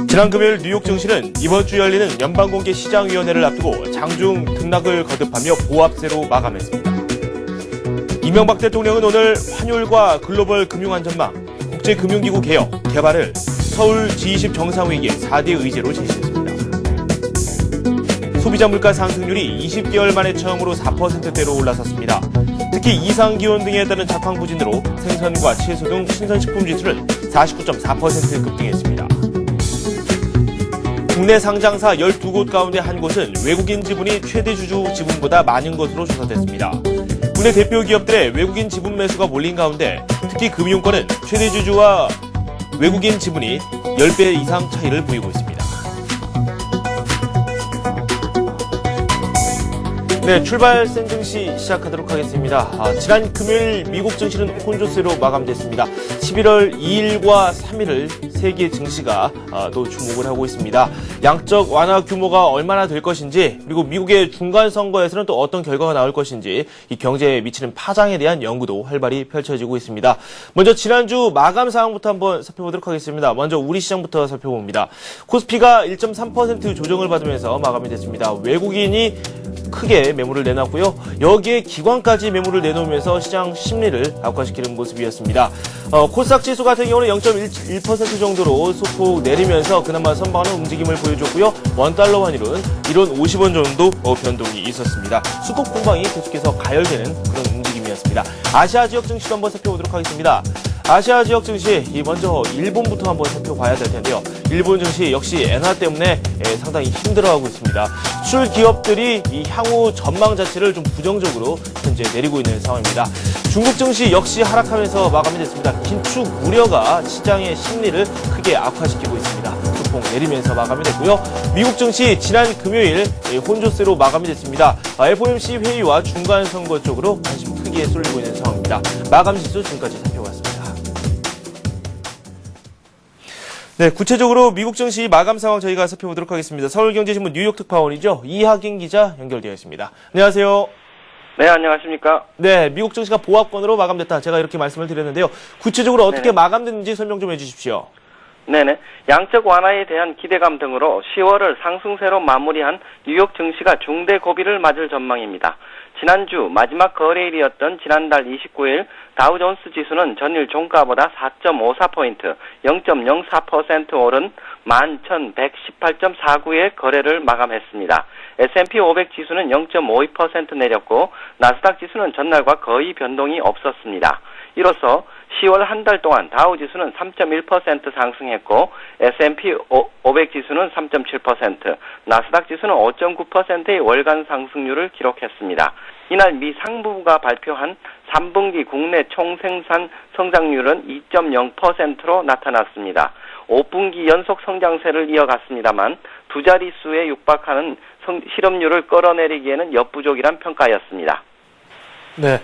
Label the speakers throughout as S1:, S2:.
S1: 지난 금요일 뉴욕 증시는 이번 주 열리는 연방공개시장위원회를 앞두고 장중 등락을 거듭하며 보합세로 마감했습니다. 이명박 대통령은 오늘 환율과 글로벌 금융안전망, 국제금융기구 개혁, 개발을 서울 G20 정상회의의 4대 의제로 제시했습니다. 소비자 물가 상승률이 20개월 만에 처음으로 4%대로 올라섰습니다. 특히 이상기온 등에 따른 작황 부진으로 생선과 채소 등 신선식품 지수는 49.4% 급등했습니다. 국내 상장사 12곳 가운데 한 곳은 외국인 지분이 최대 주주 지분보다 많은 것으로 조사됐습니다. 국내 대표 기업들의 외국인 지분 매수가 몰린 가운데 특히 금융권은 최대 주주와 외국인 지분이 10배 이상 차이를 보이고 있습니다. 네, 출발 센 증시 시작하도록 하겠습니다. 지난 금요일 미국 증시는 혼조세로 마감됐습니다. 11월 2일과 3일을 세계 증시가 또 주목을 하고 있습니다. 양적 완화 규모가 얼마나 될 것인지, 그리고 미국의 중간 선거에서는 또 어떤 결과가 나올 것인지 이 경제에 미치는 파장에 대한 연구도 활발히 펼쳐지고 있습니다. 먼저 지난주 마감 상황부터 한번 살펴보도록 하겠습니다. 먼저 우리 시장부터 살펴봅니다. 코스피가 1.3% 조정을 받으면서 마감이 됐습니다. 외국인이 크게 매물을 내놨고요. 여기에 기관까지 매물을 내놓으면서 시장 심리를 악화시키는 모습이었습니다. 코스닥 지수 같은 경우는 0.1% 정도로 소폭 내리면서 그나마 선방하는 움직임을 보여줬고요. 원달러 환율은 1원 50원 정도 변동이 있었습니다. 수급 공방이 계속해서 가열되는 그런 움직임이었습니다. 아시아 지역 증시도 한번 살펴보도록 하겠습니다. 아시아 지역 증시, 먼저 일본부터 한번 살펴봐야 될 텐데요. 일본 증시 역시 엔화 때문에 상당히 힘들어하고 있습니다. 수출 기업들이 이 향후 전망 자체를 좀 부정적으로 현재 내리고 있는 상황입니다. 중국 증시 역시 하락하면서 마감이 됐습니다. 긴축 우려가 시장의 심리를 크게 악화시키고 있습니다. 소폭 내리면서 마감이 됐고요. 미국 증시 지난 금요일 혼조세로 마감이 됐습니다. FOMC 회의와 중간 선거 쪽으로 관심 크게 쏠리고 있는 상황입니다. 마감 지수 지금까지 살펴봤습니다. 네, 구체적으로 미국 증시 마감 상황 저희가 살펴보도록 하겠습니다. 서울경제신문 뉴욕 특파원이죠. 이하긴 기자 연결되어 있습니다. 안녕하세요.
S2: 네, 안녕하십니까.
S1: 네, 미국 증시가 보합권으로 마감됐다. 제가 이렇게 말씀을 드렸는데요. 구체적으로 어떻게
S2: 네네.
S1: 마감됐는지 설명 좀 해주십시오.
S2: 네네. 양적 완화에 대한 기대감 등으로 10월을 상승세로 마무리한 뉴욕 증시가 중대 고비를 맞을 전망입니다. 지난주 마지막 거래일이었던 지난달 29일 다우존스 지수는 전일 종가보다 4.54포인트, 0.04% 오른 11,118.49의 거래를 마감했습니다. S&P 500 지수는 0.52% 내렸고 나스닥 지수는 전날과 거의 변동이 없었습니다. 이로써 10월 한 달 동안 다우 지수는 3.1% 상승했고 S&P 500 지수는 3.7%, 나스닥 지수는 5.9%의 월간 상승률을 기록했습니다. 이날 미 상무부가 발표한 3분기 국내 총생산 성장률은 2.0%로 나타났습니다. 5분기 연속 성장세를 이어갔습니다만 두 자릿수에 육박하는 실업률을 끌어내리기에는 역부족이란 평가였습니다.
S1: 네.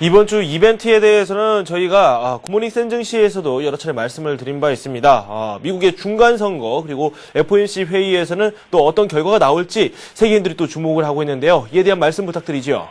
S1: 이번 주 이벤트에 대해서는 저희가 굿모닝 센증시에서도 여러 차례 말씀을 드린 바 있습니다. 미국의 중간 선거 그리고 FOMC 회의에서는 또 어떤 결과가 나올지 세계인들이 또 주목을 하고 있는데요. 이에 대한 말씀 부탁드리죠.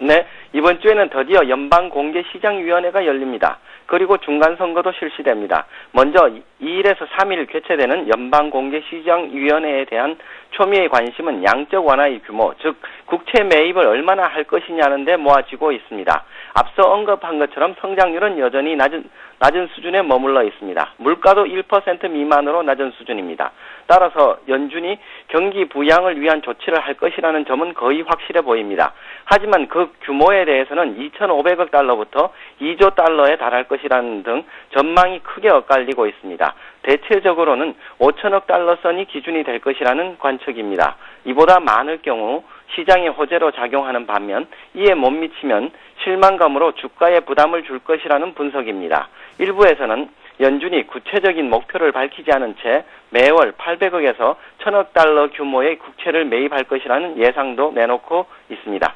S2: 네, 이번 주에는 드디어 연방공개시장위원회가 열립니다. 그리고 중간선거도 실시됩니다. 먼저 2일에서 3일 개최되는 연방공개시장위원회에 대한 초미의 관심은 양적 완화의 규모, 즉 국채 매입을 얼마나 할 것이냐는 데 모아지고 있습니다. 앞서 언급한 것처럼 성장률은 여전히 낮은 수준에 머물러 있습니다. 물가도 1% 미만으로 낮은 수준입니다. 따라서 연준이 경기 부양을 위한 조치를 할 것이라는 점은 거의 확실해 보입니다. 하지만 그 규모에 대해서는 2,500억 달러부터 2조 달러에 달할 것이라는 등 전망이 크게 엇갈리고 있습니다. 대체적으로는 5천억 달러 선이 기준이 될 것이라는 관측입니다. 이보다 많을 경우 시장의 호재로 작용하는 반면 이에 못 미치면 실망감으로 주가에 부담을 줄 것이라는 분석입니다. 일부에서는 연준이 구체적인 목표를 밝히지 않은 채 매월 800억에서 1,000억 달러 규모의 국채를 매입할 것이라는 예상도 내놓고 있습니다.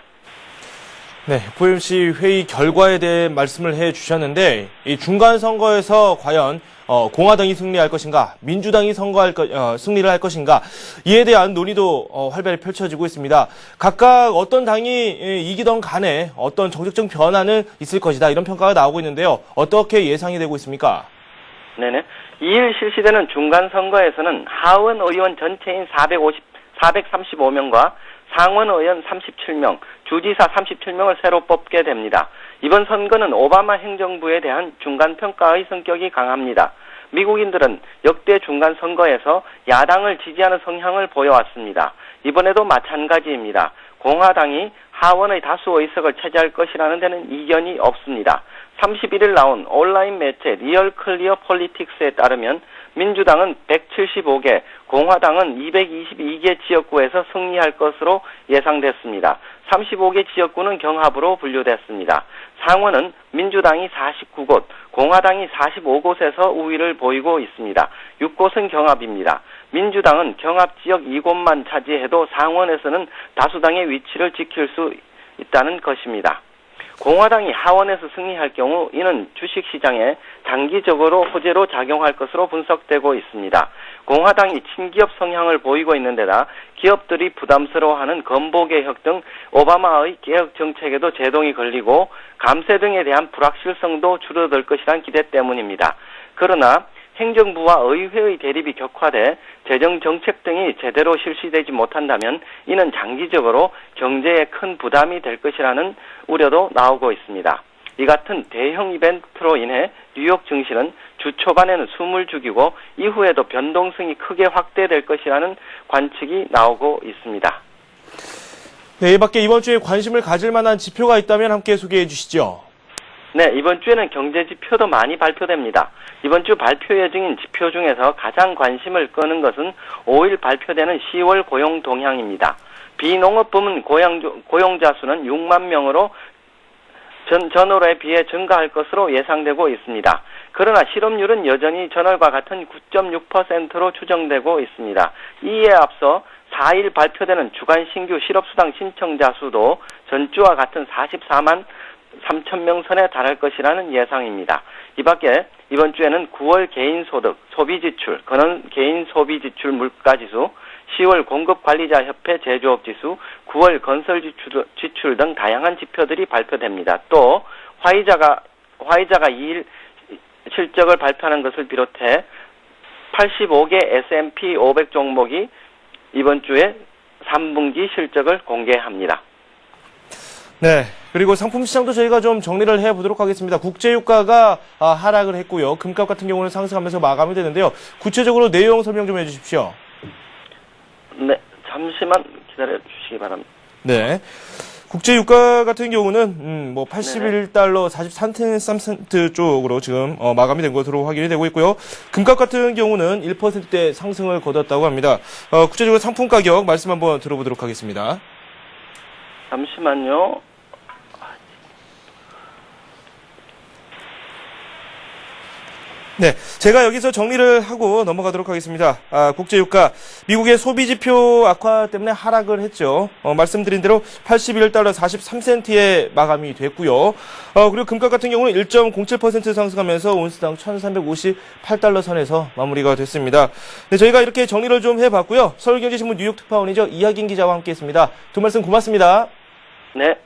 S1: 네, FOMC 회의 결과에 대해 말씀을 해주셨는데 이 중간 선거에서 과연 공화당이 승리할 것인가, 민주당이 승리를 할 것인가, 이에 대한 논의도 활발히 펼쳐지고 있습니다. 각각 어떤 당이 이기던 간에 어떤 정책적 변화는 있을 것이다, 이런 평가가 나오고 있는데요. 어떻게 예상이 되고 있습니까?
S2: 네네. 2일 실시되는 중간선거에서는 하원 의원 전체인 435명과 상원 의원 37명, 주지사 37명을 새로 뽑게 됩니다. 이번 선거는 오바마 행정부에 대한 중간평가의 성격이 강합니다. 미국인들은 역대 중간선거에서 야당을 지지하는 성향을 보여왔습니다. 이번에도 마찬가지입니다. 공화당이 하원의 다수 의석을 차지할 것이라는 데는 이견이 없습니다. 31일 나온 온라인 매체 리얼 클리어 폴리틱스에 따르면 민주당은 175개, 공화당은 222개 지역구에서 승리할 것으로 예상됐습니다. 35개 지역구는 경합으로 분류됐습니다. 상원은 민주당이 49곳, 공화당이 45곳에서 우위를 보이고 있습니다. 6곳은 경합입니다. 민주당은 경합 지역 2곳만 차지해도 상원에서는 다수당의 위치를 지킬 수 있다는 것입니다. 공화당이 하원에서 승리할 경우 이는 주식시장에 장기적으로 호재로 작용할 것으로 분석되고 있습니다. 공화당이 친기업 성향을 보이고 있는 데다 기업들이 부담스러워하는 건보개혁 등 오바마의 개혁 정책에도 제동이 걸리고 감세 등에 대한 불확실성도 줄어들 것이란 기대 때문입니다. 그러나 행정부와 의회의 대립이 격화돼 재정 정책 등이 제대로 실시되지 못한다면 이는 장기적으로 경제에 큰 부담이 될 것이라는 우려도 나오고 있습니다. 이 같은 대형 이벤트로 인해 뉴욕 증시는 주 초반에는 숨을 죽이고 이후에도 변동성이 크게 확대될 것이라는 관측이 나오고 있습니다.
S1: 네, 이 밖에 이번 주에 관심을 가질 만한 지표가 있다면 함께 소개해 주시죠.
S2: 네, 이번 주에는 경제 지표도 많이 발표됩니다. 이번 주 발표 예정인 지표 중에서 가장 관심을 끄는 것은 5일 발표되는 10월 고용 동향입니다. 비농업 부문 고용자 수는 6만 명으로 전월에 비해 증가할 것으로 예상되고 있습니다. 그러나 실업률은 여전히 전월과 같은 9.6%로 추정되고 있습니다. 이에 앞서 4일 발표되는 주간 신규 실업수당 신청자 수도 전주와 같은 44만 3천 명 선에 달할 것이라는 예상입니다. 이 밖에 이번 주에는 9월 개인소득, 소비지출, 개인소비지출 물가지수, 10월 공급관리자협회 제조업지수, 9월 건설지출 등 다양한 지표들이 발표됩니다. 또 화이자가 2일 실적을 발표하는 것을 비롯해 85개 S&P 500 종목이 이번 주에 3분기 실적을 공개합니다.
S1: 네. 그리고 상품 시장도 저희가 좀 정리를 해보도록 하겠습니다. 국제유가가 하락을 했고요. 금값 같은 경우는 상승하면서 마감이 되는데요. 구체적으로 내용 설명 좀 해주십시오.
S2: 네. 잠시만 기다려 주시기 바랍니다.
S1: 네. 국제유가 같은 경우는 81달러 43센트 쪽으로 지금 마감이 된 것으로 확인이 되고 있고요. 금값 같은 경우는 1%대 상승을 거뒀다고 합니다. 구체적으로 상품 가격 말씀 한번 들어보도록 하겠습니다.
S2: 잠시만요.
S1: 네, 제가 여기서 정리를 하고 넘어가도록 하겠습니다. 국제유가, 미국의 소비지표 악화 때문에 하락을 했죠. 말씀드린 대로 81달러 43센트에 마감이 됐고요. 그리고 금값 같은 경우는 1.07% 상승하면서 온스당 1358달러 선에서 마무리가 됐습니다. 네, 저희가 이렇게 정리를 좀 해봤고요. 서울경제신문 뉴욕 특파원이죠. 이하긴 기자와 함께했습니다. 두 말씀 고맙습니다.
S2: 네.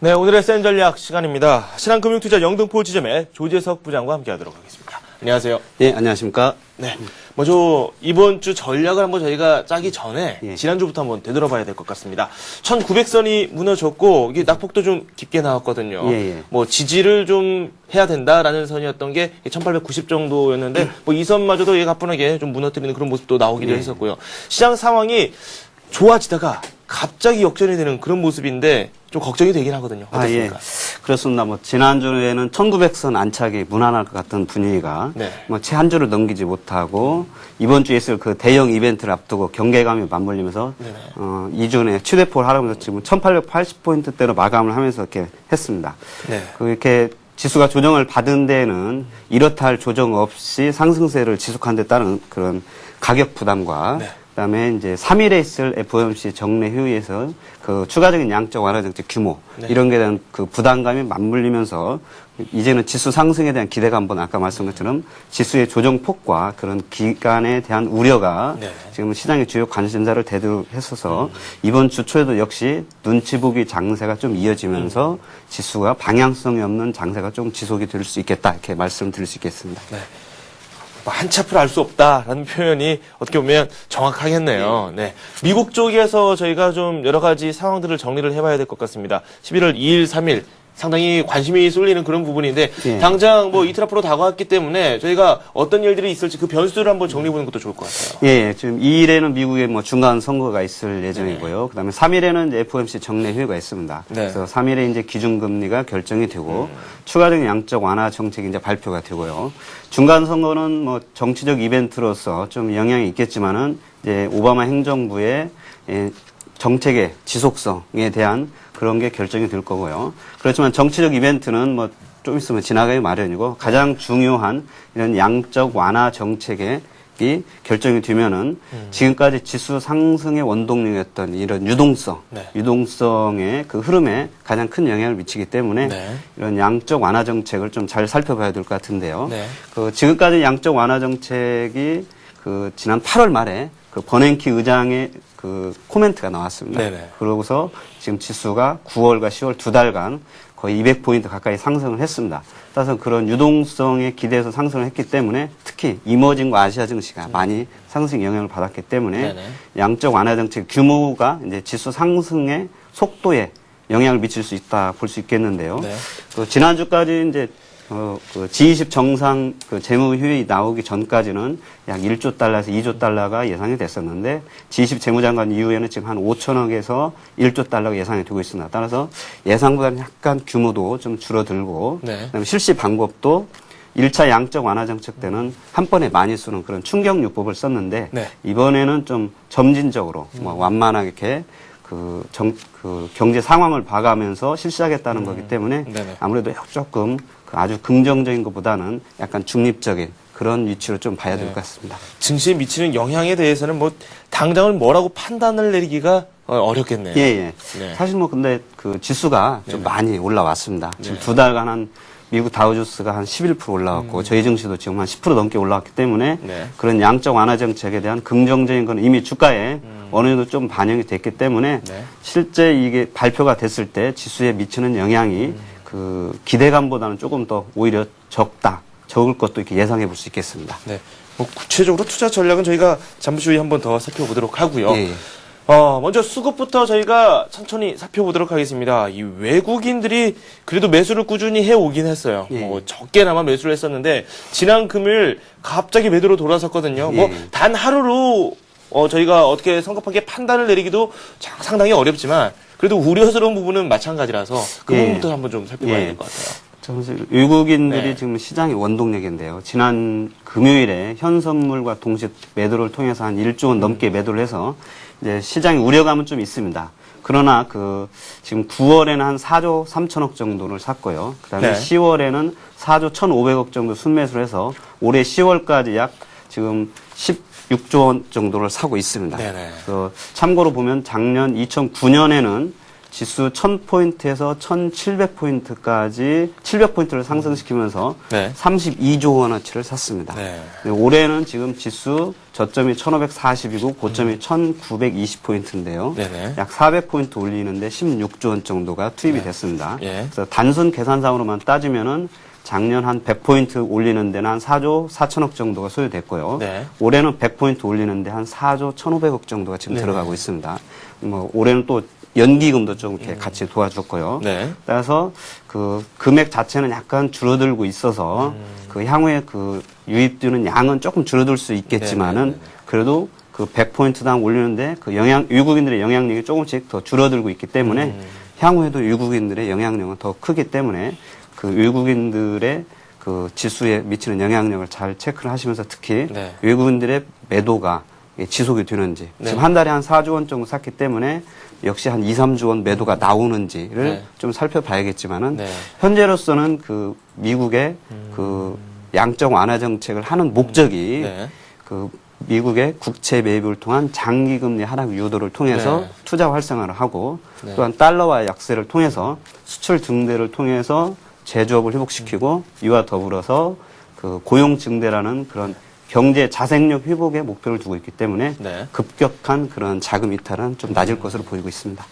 S1: 네, 오늘의 센 전략 시간입니다. 신한금융투자 영등포 지점의 조재석 부장과 함께하도록 하겠습니다. 안녕하세요.
S3: 예, 안녕하십니까.
S1: 네, 먼저 이번 주 전략을 한번 저희가 짜기 전에
S3: 예.
S1: 지난주부터 한번 되돌아봐야 될 것 같습니다. 1900선이 무너졌고 이게 낙폭도 좀 깊게 나왔거든요.
S3: 예.
S1: 지지를 좀 해야 된다라는 선이었던 게 1890 정도였는데 이 선마저도 가뿐하게 좀 무너뜨리는 그런 모습도 나오기도 했었고요. 시장 상황이 좋아지다가 갑자기 역전이 되는 그런 모습인데 좀 걱정이 되긴 하거든요. 어떻습니까?
S3: 예. 그렇습니다. 지난주에는 1900선 안착이 무난할 것 같은 분위기가 채 한 주를 넘기지 못하고 이번 주에 있을 그 대형 이벤트를 앞두고 경계감이 맞물리면서 2주에 최대폭을 하락하면서 지금 1880포인트대로 마감을 하면서 이렇게 했습니다.
S1: 네.
S3: 이렇게 지수가 조정을 받은 데는 이렇다 할 조정 없이 상승세를 지속한 데 따른 그런 가격 부담과 그다음에 이제 3일에 있을 FOMC 정례 회의에서 그 추가적인 양적 완화 정책 규모 이런 게 대한 그 부담감이 맞물리면서 이제는 지수 상승에 대한 기대감보다 아까 말씀한 것처럼 지수의 조정폭과 그런 기간에 대한 우려가 지금 시장의 주요 관심사를 대두했어서 이번 주 초에도 역시 눈치 보기 장세가 좀 이어지면서 지수가 방향성이 없는 장세가 좀 지속이 될 수 있겠다 이렇게 말씀드릴 수 있겠습니다.
S1: 네. 한치 앞을 알 수 없다라는 표현이 어떻게 보면 정확하겠네요. 네. 미국 쪽에서 저희가 좀 여러 가지 상황들을 정리를 해봐야 될 것 같습니다. 11월 2일, 3일 상당히 관심이 쏠리는 그런 부분인데 당장 뭐 이틀 앞으로 다가왔기 때문에 저희가 어떤 일들이 있을지 그 변수들을 한번 정리해보는 것도 좋을 것 같아요.
S3: 예, 지금 2일에는 미국의 뭐 중간 선거가 있을 예정이고요. 그다음에 3일에는 이제 FOMC 정례 회의가 있습니다. 그래서 3일에 이제 기준금리가 결정이 되고 추가적인 양적 완화 정책이 이제 발표가 되고요. 중간 선거는 뭐 정치적 이벤트로서 좀 영향이 있겠지만은 이제 오바마 행정부의 정책의 지속성에 대한 그런 게 결정이 될 거고요. 그렇지만 정치적 이벤트는 뭐 좀 있으면 지나가기 마련이고 가장 중요한 이런 양적 완화 정책이 결정이 되면은 지금까지 지수 상승의 원동력이었던 이런 유동성의 그 흐름에 가장 큰 영향을 미치기 때문에 이런 양적 완화 정책을 좀 잘 살펴봐야 될 것 같은데요. 그 지금까지 양적 완화 정책이 그 지난 8월 말에 그 버냉키 의장의 그 코멘트가 나왔습니다. 그러고서 지금 지수가 9월과 10월 두 달간 거의 200포인트 가까이 상승을 했습니다. 따라서 그런 유동성에 기대해서 상승을 했기 때문에 특히 이머징과 아시아 증시가 많이 상승 영향을 받았기 때문에 양적 완화 정책 규모가 이제 지수 상승의 속도에 영향을 미칠 수 있다 볼 수 있겠는데요. 그 지난주까지 이제 그 G20 정상 그 재무회의 나오기 전까지는 약 1조 달러에서 2조 달러가 예상이 됐었는데 G20 재무장관 이후에는 지금 한 5천억에서 1조 달러가 예상이 되고 있습니다. 따라서 예상보다는 약간 규모도 좀 줄어들고 그다음에 실시 방법도 1차 양적 완화 정책 때는 한 번에 많이 쓰는 그런 충격요법을 썼는데 이번에는 좀 점진적으로 뭐 완만하게 이렇게 그 경제 상황을 봐가면서 실시하겠다는 거기 때문에 아무래도 조금 아주 긍정적인 것보다는 약간 중립적인 그런 위치로 좀 봐야 될 것 같습니다.
S1: 증시에 미치는 영향에 대해서는 뭐 당장은 뭐라고 판단을 내리기가 어렵겠네요.
S3: 사실 뭐 근데 그 지수가 좀 많이 올라왔습니다. 지금 두 달간 한 미국 다우지수가 한 11% 올라왔고 저희 증시도 지금 한 10% 넘게 올라왔기 때문에 그런 양적 완화 정책에 대한 긍정적인 건 이미 주가에 어느 정도 좀 반영이 됐기 때문에 실제 이게 발표가 됐을 때 지수에 미치는 영향이 그 기대감보다는 조금 더 오히려 적을 것도 이렇게 예상해 볼 수 있겠습니다.
S1: 뭐 구체적으로 투자 전략은 저희가 잠시 후에 한번 더 살펴보도록 하고요. 먼저 수급부터 저희가 천천히 살펴보도록 하겠습니다. 이 외국인들이 그래도 매수를 꾸준히 해오긴 했어요. 뭐 적게나마 매수를 했었는데 지난 금요일 갑자기 매도로 돌아섰거든요. 뭐 단 하루로 저희가 어떻게 성급하게 판단을 내리기도 상당히 어렵지만 그래도 우려스러운 부분은 마찬가지라서 그 부분부터 한번 좀 살펴봐야 될 것 같아요.
S3: 저는 외국인들이 지금 시장의 원동력인데요. 지난 금요일에 현선물과 동시 매도를 통해서 한 1조 원 넘게 매도를 해서 이제 시장의 우려감은 좀 있습니다. 그러나 지금 9월에는 한 4조 3천억 정도를 샀고요. 그다음에 10월에는 4조 1,500억 정도 순매수를 해서 올해 10월까지 약 지금 16조 원 정도를 사고 있습니다. 그래서 참고로 보면 작년 2009년에는 지수 1000포인트에서 1700포인트까지 700포인트를 상승시키면서 32조 원어치를 샀습니다. 올해는 지금 지수 저점이 1540이고 고점이 1920포인트인데요. 약 400포인트 올리는데 16조 원 정도가 투입이 됐습니다. 그래서 단순 계산상으로만 따지면은 작년 한 100포인트 올리는 데는 한 4조 4천억 정도가 소요됐고요. 올해는 100포인트 올리는데 한 4조 1,500억 정도가 지금 들어가고 있습니다. 뭐 올해는 또 연기금도 좀 이렇게 같이 도와줬고요. 따라서 그 금액 자체는 약간 줄어들고 있어서 그 향후에 그 유입되는 양은 조금 줄어들 수 있겠지만은 그래도 그 100포인트당 올리는데 그 외국인들의 영향력이 조금씩 더 줄어들고 있기 때문에 향후에도 외국인들의 영향력은 더 크기 때문에 그 외국인들의 그 지수에 미치는 영향력을 잘 체크를 하시면서 특히 외국인들의 매도가 지속이 되는지 지금 한 달에 한 4조 원 정도 샀기 때문에 역시 한 2, 3조 원 매도가 나오는지를 좀 살펴봐야겠지만은 현재로서는 그 미국의 그 양적 완화 정책을 하는 목적이 그 미국의 국채 매입을 통한 장기금리 하락 유도를 통해서
S1: 네.
S3: 투자 활성화를 하고
S1: 네.
S3: 또한 달러와 약세를 통해서 수출 증대를 통해서 제조업을 회복시키고 이와 더불어서 그 고용 증대라는 그런 경제 자생력 회복의 목표를 두고 있기 때문에
S1: 네.
S3: 급격한 그런 자금 이탈은 좀 낮을 것으로 보이고 있습니다.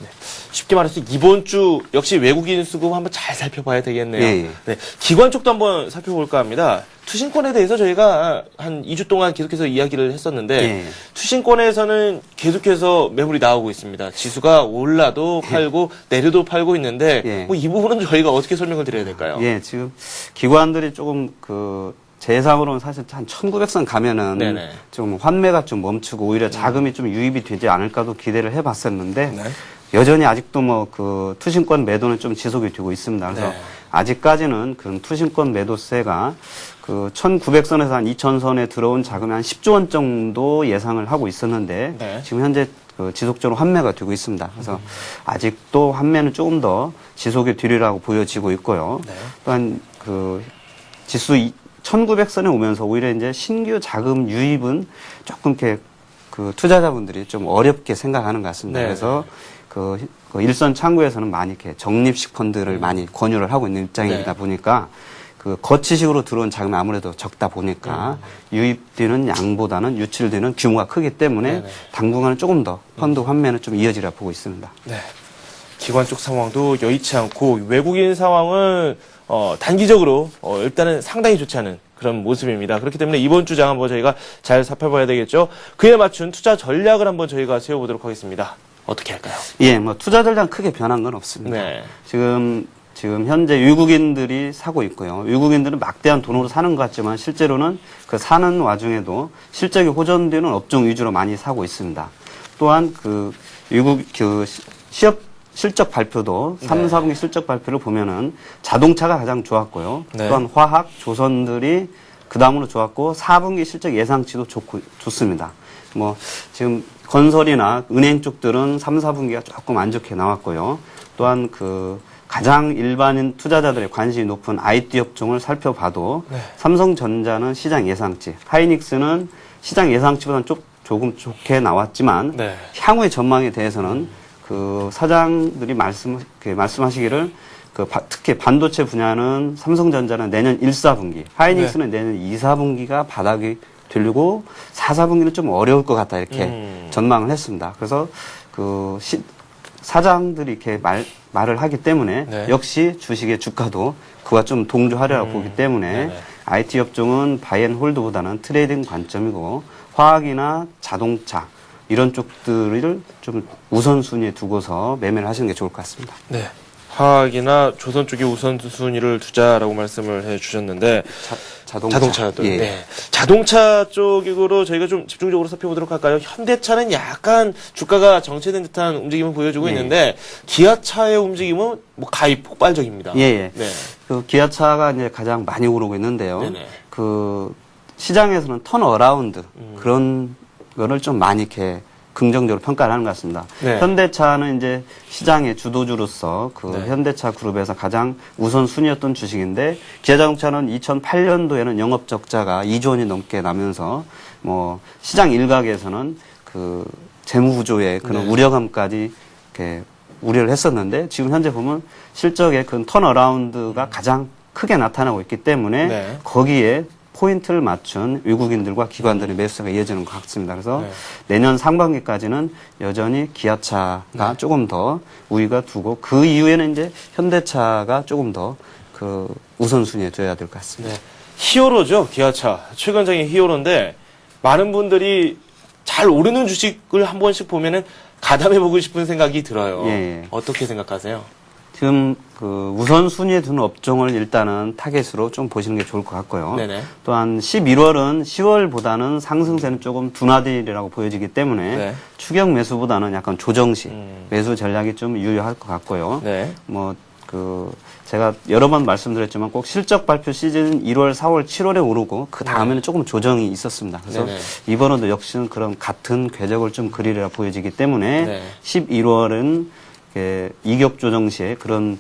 S1: 쉽게 말해서 이번 주 역시 외국인 수급 한번 잘 살펴봐야 되겠네요.
S3: 예.
S1: 네, 기관 쪽도 한번 살펴볼까 합니다. 투신권에 대해서 저희가 한 2주 동안 계속해서 이야기를 했었는데
S3: 예.
S1: 투신권에서는 계속해서 매물이 나오고 있습니다. 지수가 올라도 팔고 내려도 팔고 있는데
S3: 예.
S1: 뭐 이 부분은 저희가 어떻게 설명을 드려야 될까요?
S3: 예, 지금 기관들이 조금 제 예상으로는 사실 한 1900선 가면은
S1: 네네.
S3: 좀 환매가 좀 멈추고 오히려 자금이 좀 유입이 되지 않을까도 기대를 해봤었는데
S1: 네.
S3: 여전히 아직도 투신권 매도는 좀 지속이 되고 있습니다. 그래서
S1: 네.
S3: 아직까지는 그 투신권 매도세가 1900선에서 한 2000선에 들어온 자금이 한 10조 원 정도 예상을 하고 있었는데
S1: 네.
S3: 지금 현재 지속적으로 환매가 되고 있습니다. 그래서 아직도 환매는 조금 더 지속이 되리라고 보여지고 있고요.
S1: 네.
S3: 또한 지수 1900선에 오면서 오히려 이제 신규 자금 유입은 조금 이렇게 투자자분들이 좀 어렵게 생각하는 것 같습니다.
S1: 네.
S3: 그래서 일선 창구에서는 많이 이렇게 적립식 펀드를 많이 권유를 하고 있는 입장이다
S1: 네.
S3: 보니까 거치식으로 들어온 자금이 아무래도 적다 보니까 유입되는 양보다는 유출되는 규모가 크기 때문에
S1: 네네.
S3: 당분간은 조금 더 펀드 환매는 좀 이어지라 보고 있습니다.
S1: 네. 기관 쪽 상황도 여의치 않고 외국인 상황은 단기적으로 일단은 상당히 좋지 않은 그런 모습입니다. 그렇기 때문에 이번 주장 한번 저희가 잘 살펴봐야 되겠죠. 그에 맞춘 투자 전략을 한번 저희가 세워보도록 하겠습니다. 어떻게 할까요?
S3: 예, 투자 전략 크게 변한 건 없습니다.
S1: 네.
S3: 지금 현재 외국인들이 사고 있고요. 외국인들은 막대한 돈으로 사는 것 같지만 실제로는 사는 와중에도 실적이 호전되는 업종 위주로 많이 사고 있습니다. 또한 외국 실적 발표도 3, 4분기 실적 발표를 보면은 자동차가 가장 좋았고요.
S1: 네.
S3: 또한 화학, 조선들이 그 다음으로 좋았고 4분기 실적 예상치도 좋습니다. 지금 건설이나 은행 쪽들은 3, 4분기가 조금 안 좋게 나왔고요. 또한 가장 일반인 투자자들의 관심이 높은 IT 업종을 살펴봐도
S1: 네.
S3: 삼성전자는 시장 예상치, 하이닉스는 시장 예상치보다는 조금 좋게 나왔지만
S1: 네.
S3: 향후의 전망에 대해서는 사장들이 말씀하시기를 특히 반도체 분야는 삼성전자는 내년 1, 4분기, 하이닉스는 내년 2, 4분기가 바닥이 되려고 4, 4분기는 좀 어려울 것 같다 이렇게 전망을 했습니다. 그래서 사장들이 이렇게 말을 하기 때문에
S1: 네.
S3: 역시 주식의 주가도 그와 좀 동조하리라고 보기 때문에
S1: 네네.
S3: IT 업종은 바이앤홀드보다는 트레이딩 관점이고 화학이나 자동차 이런 쪽들을 좀 우선순위에 두고서 매매를 하시는 게 좋을 것 같습니다.
S1: 네. 화학이나 조선 쪽에 우선순위를 두자라고 말씀을 해 주셨는데 자동차도
S3: 예.
S1: 네. 자동차 쪽으로 저희가 좀 집중적으로 살펴보도록 할까요? 현대차는 약간 주가가 정체된 듯한 움직임을 보여주고
S3: 예.
S1: 있는데 기아차의 움직임은 가히 폭발적입니다.
S3: 예.
S1: 네.
S3: 기아차가 이제 가장 많이 오르고 있는데요.
S1: 네네.
S3: 시장에서는 턴어라운드 그런 거를 좀 많이 이렇게 긍정적으로 평가를 하는 것 같습니다.
S1: 네.
S3: 현대차는 이제 시장의 주도주로서
S1: 네.
S3: 현대차 그룹에서 가장 우선순위였던 주식인데 기아자동차는 2008년도에는 영업 적자가 2조 원이 넘게 나면서 시장 일각에서는 재무 구조의 그런
S1: 네.
S3: 우려감까지 이렇게 우려를 했었는데 지금 현재 보면 실적의 턴어라운드가 가장 크게 나타나고 있기 때문에
S1: 네.
S3: 거기에 포인트를 맞춘 외국인들과 기관들의 매수세가 이어지는 것 같습니다. 그래서
S1: 네.
S3: 내년 상반기까지는 여전히 기아차가 조금 더 우위가 두고 그 이후에는 이제 현대차가 조금 더 우선순위에 둬야 될 것 같습니다.
S1: 네. 히어로죠, 기아차. 최근적인 히어로인데 많은 분들이 잘 오르는 주식을 한 번씩 보면은 가담해보고 싶은 생각이 들어요.
S3: 예.
S1: 어떻게 생각하세요?
S3: 지금 우선순위에 두는 업종을 일단은 타겟으로 좀 보시는 게 좋을 것 같고요.
S1: 네네.
S3: 또한 11월은 10월보다는 상승세는 조금 둔화되리라고 보여지기 때문에
S1: 네.
S3: 추격 매수보다는 약간 조정식 매수 전략이 좀 유효할 것 같고요.
S1: 네.
S3: 제가 여러 번 말씀드렸지만 꼭 실적 발표 시즌 1월, 4월, 7월에 오르고 그 다음에는 조금 조정이 있었습니다. 그래서
S1: 네네.
S3: 이번에도 역시는 그런 같은 궤적을 좀 그리리라 보여지기 때문에
S1: 네.
S3: 11월은 이격 조정 시에 그런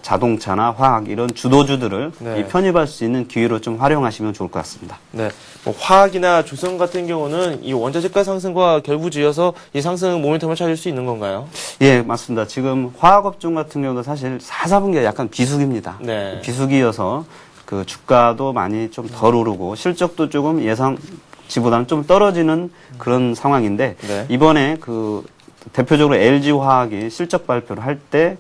S3: 자동차나 화학 이런 주도주들을
S1: 네.
S3: 이 편입할 수 있는 기회로 좀 활용하시면 좋을 것 같습니다.
S1: 네. 뭐 화학이나 조선 같은 경우는 이 원자재가 상승과 결부지어서 이 상승 모멘텀을 찾을 수 있는 건가요?
S3: 예, 맞습니다. 지금 화학업종 같은 경우도 사실 4, 4분기가 약간 비수기입니다.
S1: 네.
S3: 비수기여서 그 주가도 많이 좀 덜 오르고 실적도 조금 예상치보다는 좀 떨어지는 그런 상황인데
S1: 네.
S3: 이번에 그 대표적으로 LG화학이 실적 발표를 할 때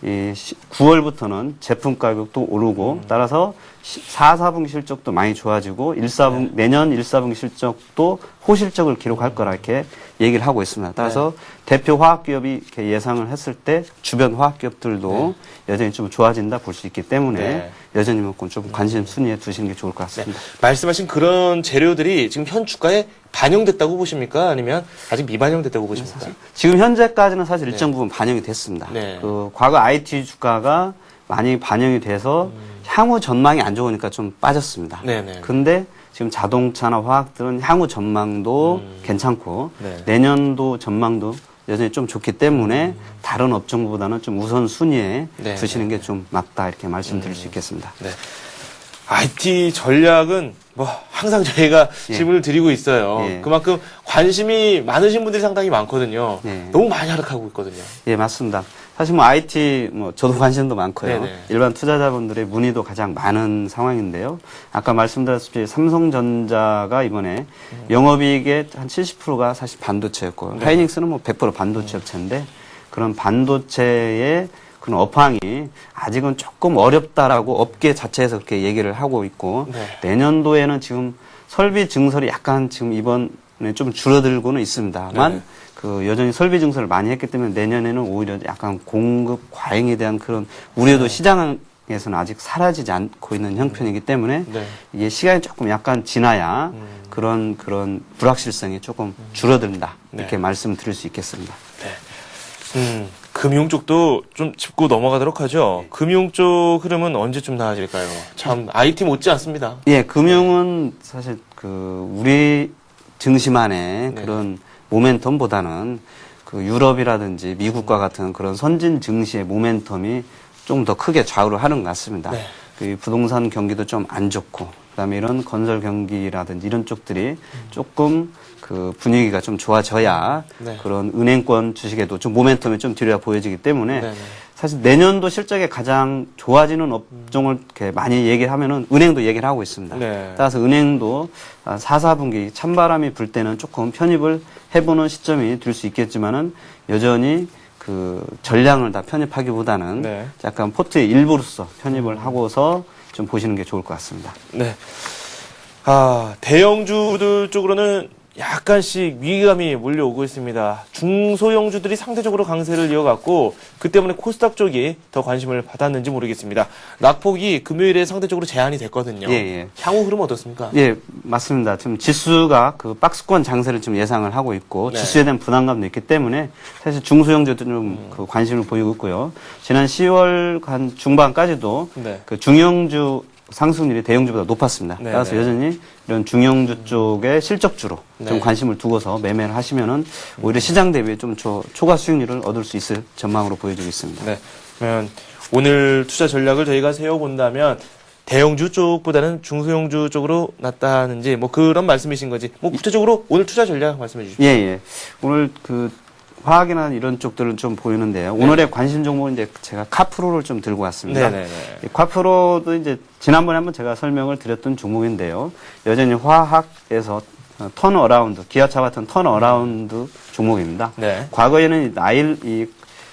S3: 이 9월부터는 제품 가격도 오르고 따라서 4, 4분기 실적도 많이 좋아지고 1, 4분기, 내년 1, 4분기 실적도 호실적을 기록할 거라 이렇게 얘기를 하고 있습니다. 따라서 대표 화학기업이 이렇게 예상을 했을 때 주변 화학기업들도 여전히 좀 좋아진다 볼 수 있기 때문에 여전히 좀 관심 순위에 두시는 게 좋을 것 같습니다.
S1: 말씀하신 그런 재료들이 지금 현 주가에 반영됐다고 보십니까? 아니면 아직 미반영됐다고 보십니까?
S3: 지금 현재까지는 사실 일정 부분 반영이 됐습니다.
S1: 네.
S3: 그 과거 IT 주가가 많이 반영이 돼서 향후 전망이 안 좋으니까 좀 빠졌습니다.
S1: 네네.
S3: 근데 지금 자동차나 화학들은 향후 전망도 괜찮고
S1: 네.
S3: 내년도 전망도 여전히 좀 좋기 때문에 다른 업종보다는 좀 우선 순위에
S1: 네.
S3: 두시는 게 좀 맞다 이렇게 말씀드릴 수 있겠습니다.
S1: 네. IT 전략은 뭐 항상 저희가 질문을 드리고 있어요.
S3: 예.
S1: 그만큼 관심이 많으신 분들이 상당히 많거든요.
S3: 예.
S1: 너무 많이 하락하고 있거든요.
S3: 예, 맞습니다. 사실 뭐 IT 저도 관심도 많고요.
S1: 네네.
S3: 일반 투자자분들의 문의도 가장 많은 상황인데요. 아까 말씀드렸듯이 삼성전자가 이번에 영업이익의 한 70%가 사실 반도체였고 하이닉스는 뭐 100% 반도체 업체인데 그런 반도체의 그런 업황이 아직은 조금 어렵다라고 업계 자체에서 그렇게 얘기를 하고 있고 내년도에는 지금 설비 증설이 약간 지금 이번에 좀 줄어들고는 있습니다만 그 여전히 설비 증설을 많이 했기 때문에 내년에는 오히려 약간 공급 과잉에 대한 그런 우려도 시장에서는 아직 사라지지 않고 있는 형편이기 때문에 이게 시간이 조금 약간 지나야 그런 불확실성이 조금 줄어든다 이렇게 말씀드릴 수 있겠습니다.
S1: 금융 쪽도 좀 짚고 넘어가도록 하죠. 금융 쪽 흐름은 언제쯤 나아질까요? 참 IT 못지 않습니다.
S3: 예, 금융은 사실 그 우리 증시만의 그런 모멘텀보다는 그 유럽이라든지 미국과 같은 그런 선진 증시의 모멘텀이 좀 더 크게 좌우를 하는 것 같습니다. 그 부동산 경기도 좀 안 좋고, 그다음에 이런 건설 경기라든지 이런 쪽들이 조금 그 분위기가 좀 좋아져야 그런 은행권 주식에도 좀 모멘텀이 좀 들여야 보여지기 때문에 사실 내년도 실적에 가장 좋아지는 업종을 이렇게 많이 얘기하면은 은행도 얘기를 하고 있습니다. 따라서 은행도 4, 4분기 찬바람이 불 때는 조금 편입을 해보는 시점이 될 수 있겠지만은 여전히 그 전량을 다 편입하기보다는 약간 포트의 일부로서 편입을 하고서 좀 보시는 게 좋을 것 같습니다.
S1: 네. 아, 대형주들 쪽으로는 약간씩 위기감이 몰려오고 있습니다. 중소형주들이 상대적으로 강세를 이어갔고 그 때문에 코스닥 쪽이 더 관심을 받았는지 모르겠습니다. 낙폭이 금요일에 상대적으로 제한이 됐거든요. 향후 흐름 어떻습니까?
S3: 예, 맞습니다. 지금 지수가 그 박스권 장세를 지금 예상을 하고 있고 지수에 대한 부담감도 있기 때문에 사실 중소형주도 좀 그 관심을 보이고 있고요. 지난 10월 한 중반까지도 그 중형주 상승률이 대형주보다 높았습니다. 따라서 여전히 이런 중형주 쪽의 실적주로 좀 관심을 두고서 매매를 하시면은 오히려 시장 대비 좀 초과 수익률을 얻을 수 있을 전망으로 보여지고 있습니다.
S1: 네. 그러면 오늘 투자 전략을 저희가 세워본다면 대형주 쪽보다는 중소형주 쪽으로 낫다는지 뭐 그런 말씀이신 거지. 뭐 구체적으로 오늘 투자 전략 말씀해 주십시오.
S3: 예. 오늘 그 화학이나 이런 쪽들은 좀 보이는데요. 오늘의 관심 종목은 이제 제가 카프로를 좀 들고 왔습니다. 이 카프로도 이제 지난번에 한번 제가 설명을 드렸던 종목인데요. 여전히 화학에서 턴어라운드, 기아차 같은 턴어라운드 종목입니다. 과거에는 이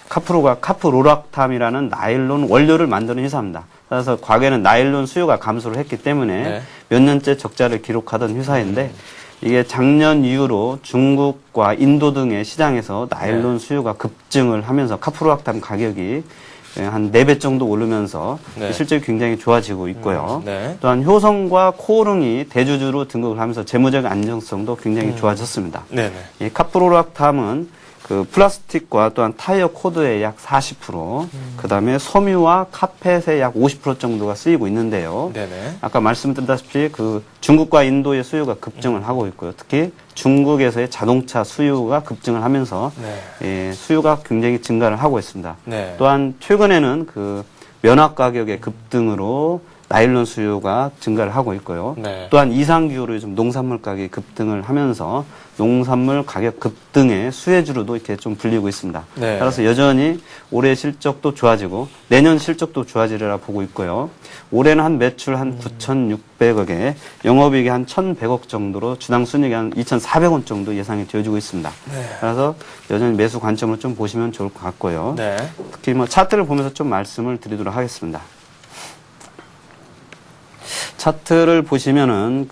S3: 카프로가 카프로락탐이라는 나일론 원료를 만드는 회사입니다. 그래서 과거에는 나일론 수요가 감소를 했기 때문에 몇 년째 적자를 기록하던 회사인데 이게 작년 이후로 중국과 인도 등의 시장에서 나일론 수요가 급증을 하면서 카프로락탐 가격이 한 4배 정도 오르면서 실적이 굉장히 좋아지고 있고요. 또한 효성과 코오릉이 대주주로 등극을 하면서 재무적 안정성도 굉장히 좋아졌습니다. 이 카프로락탐은 그 플라스틱과 또한 타이어 코드의 약 40%, 그다음에 섬유와 카펫의 약 50% 정도가 쓰이고 있는데요. 아까 말씀드렸다시피 그 중국과 인도의 수요가 급증을 하고 있고요. 특히 중국에서의 자동차 수요가 급증을 하면서 수요가 굉장히 증가를 하고 있습니다. 또한 최근에는 그 면화 가격의 급등으로 나일론 수요가 증가를 하고 있고요.
S1: 네.
S3: 또한 이상기후로 요즘 농산물 가격이 급등을 하면서 농산물 가격 급등의 수혜주로도 이렇게 좀 불리고 있습니다.
S1: 네.
S3: 따라서 여전히 올해 실적도 좋아지고 내년 실적도 좋아지리라 보고 있고요. 올해는 한 매출 한 9,600억에 영업이익이 한 1,100억 정도로 주당 순이익이 한 2,400원 정도 예상이 되어지고 있습니다.
S1: 네.
S3: 그래서 여전히 매수 관점으로 좀 보시면 좋을 것 같고요.
S1: 네.
S3: 특히 뭐 차트를 보면서 좀 말씀을 드리도록 하겠습니다. 차트를 보시면은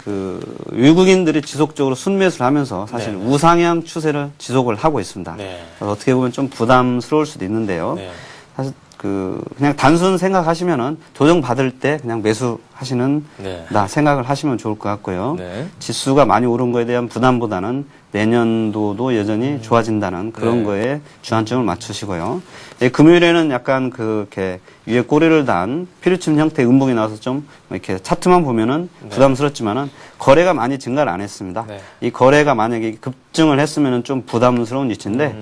S3: 외국인들이 지속적으로 순매수를 하면서 사실
S1: 네.
S3: 우상향 추세를 지속을 하고 있습니다.
S1: 네.
S3: 어떻게 보면 좀 부담스러울 수도 있는데요.
S1: 네.
S3: 사실 그냥 단순 생각하시면은 조정 받을 때 그냥 매수하시는
S1: 네.
S3: 생각을 하시면 좋을 것 같고요.
S1: 네.
S3: 지수가 많이 오른 거에 대한 부담보다는 내년도도 여전히 좋아진다는 그런
S1: 네.
S3: 거에 주안점을 맞추시고요. 예, 금요일에는 약간 이렇게 위에 꼬리를 단 피루침 형태의 음봉이 나와서 좀 이렇게 차트만 보면은
S1: 네.
S3: 부담스럽지만은 거래가 많이 증가를 안 했습니다.
S1: 네.
S3: 이 거래가 만약에 급증을 했으면은 좀 부담스러운 위치인데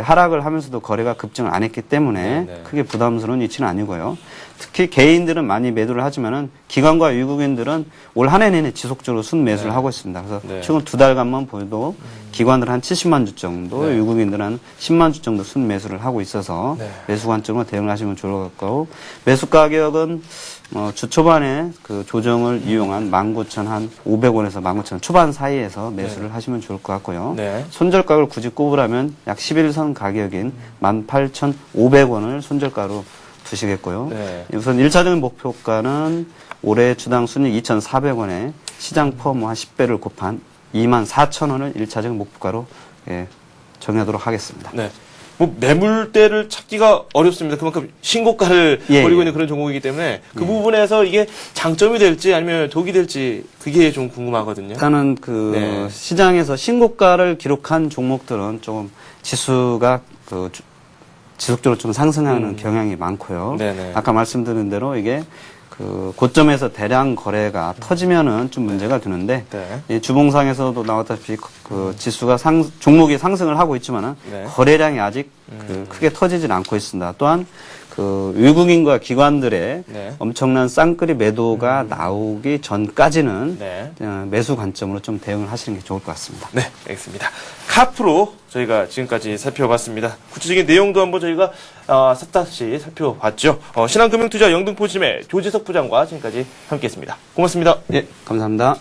S3: 하락을 하면서도 거래가 급증을 안 했기 때문에
S1: 네.
S3: 크게 부담스러운 위치는 아니고요. 특히 개인들은 많이 매도를 하지만은 기관과 외국인들은 올 한 해 내내 지속적으로 순매수를
S1: 네.
S3: 하고 있습니다. 그래서
S1: 네.
S3: 최근 2달간만 보여도 기관들은 한 70만 주 정도,
S1: 네.
S3: 외국인들은 한 10만 주 정도 순매수를 하고 있어서
S1: 네.
S3: 매수 관점으로 대응을 하시면 좋을 것 같고 매수 가격은 주 초반에 그 조정을 이용한 19,500원에서 19,000원 초반 사이에서 매수를 하시면 좋을 것 같고요.
S1: 네.
S3: 손절가를 굳이 꼽으라면 약 11선 가격인 18,500원을 손절가로 두시겠고요.
S1: 네.
S3: 우선 1차적인 목표가는 올해 주당 순이익 2,400원에 시장 퍼뭐 한 10배를 곱한 24,000원을 1차적인 목표가로 정하도록 하겠습니다.
S1: 네. 뭐 매물대를 찾기가 어렵습니다. 그만큼 신고가를
S3: 예,
S1: 벌이고
S3: 예.
S1: 있는 그런 종목이기 때문에 그 부분에서 이게 장점이 될지 아니면 독이 될지 그게 좀 궁금하거든요.
S3: 일단은
S1: 네.
S3: 시장에서 신고가를 기록한 종목들은 조금 지수가 지속적으로 좀 상승하는 경향이 많고요.
S1: 네네.
S3: 아까 말씀드린 대로 이게 고점에서 대량 거래가 터지면은 좀 문제가 되는데
S1: 네.
S3: 이 주봉상에서도 나왔다시피 지수가 종목이 상승을 하고 있지만은
S1: 네.
S3: 거래량이 아직 크게 터지질 않고 있습니다. 또한 외국인과 기관들의
S1: 네.
S3: 엄청난 쌍끌이 매도가 나오기 전까지는
S1: 네.
S3: 매수 관점으로 좀 대응을 하시는 게 좋을 것 같습니다.
S1: 네, 알겠습니다. 카프로 저희가 지금까지 살펴봤습니다. 구체적인 내용도 한번 저희가 샅샅이 살펴봤죠. 신한금융투자 영등포심의 조지석 부장과 지금까지 함께했습니다. 고맙습니다.
S3: 예, 감사합니다.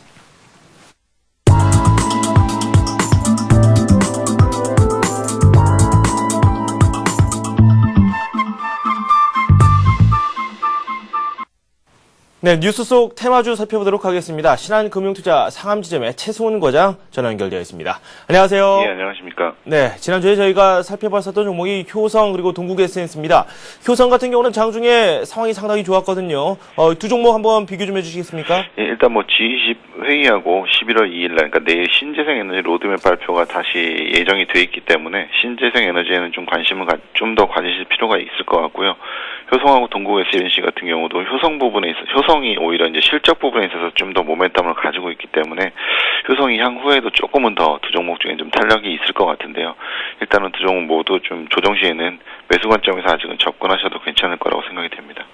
S1: 네, 뉴스 속 테마주 살펴보도록 하겠습니다. 신한금융투자 상암지점의 최소은 과장 전화 연결되어 있습니다. 안녕하세요.
S4: 예, 안녕하십니까.
S1: 네, 지난주에 저희가 살펴봤었던 종목이 효성 그리고 동국에센스입니다. 효성 같은 경우는 장중에 상황이 상당히 좋았거든요. 두 종목 한번 비교 좀 해주시겠습니까?
S4: 예, 일단 G20 회의하고 11월 2일 날, 그러니까 내일 신재생 에너지 로드맵 발표가 다시 예정이 돼 있기 때문에 신재생 에너지에는 좀 관심을 좀 더 가지실 필요가 있을 것 같고요. 효성하고 동국에센스 같은 경우도 효성이 오히려 이제 실적 부분에 있어서 좀 더 모멘텀을 가지고 있기 때문에 효성이 향후에도 조금은 더 두 종목 중에 좀 탄력이 있을 것 같은데요. 일단은 두 종목 모두 좀 조정 시에는 매수 관점에서 아직은 접근하셔도 괜찮을 거라고 생각이 됩니다.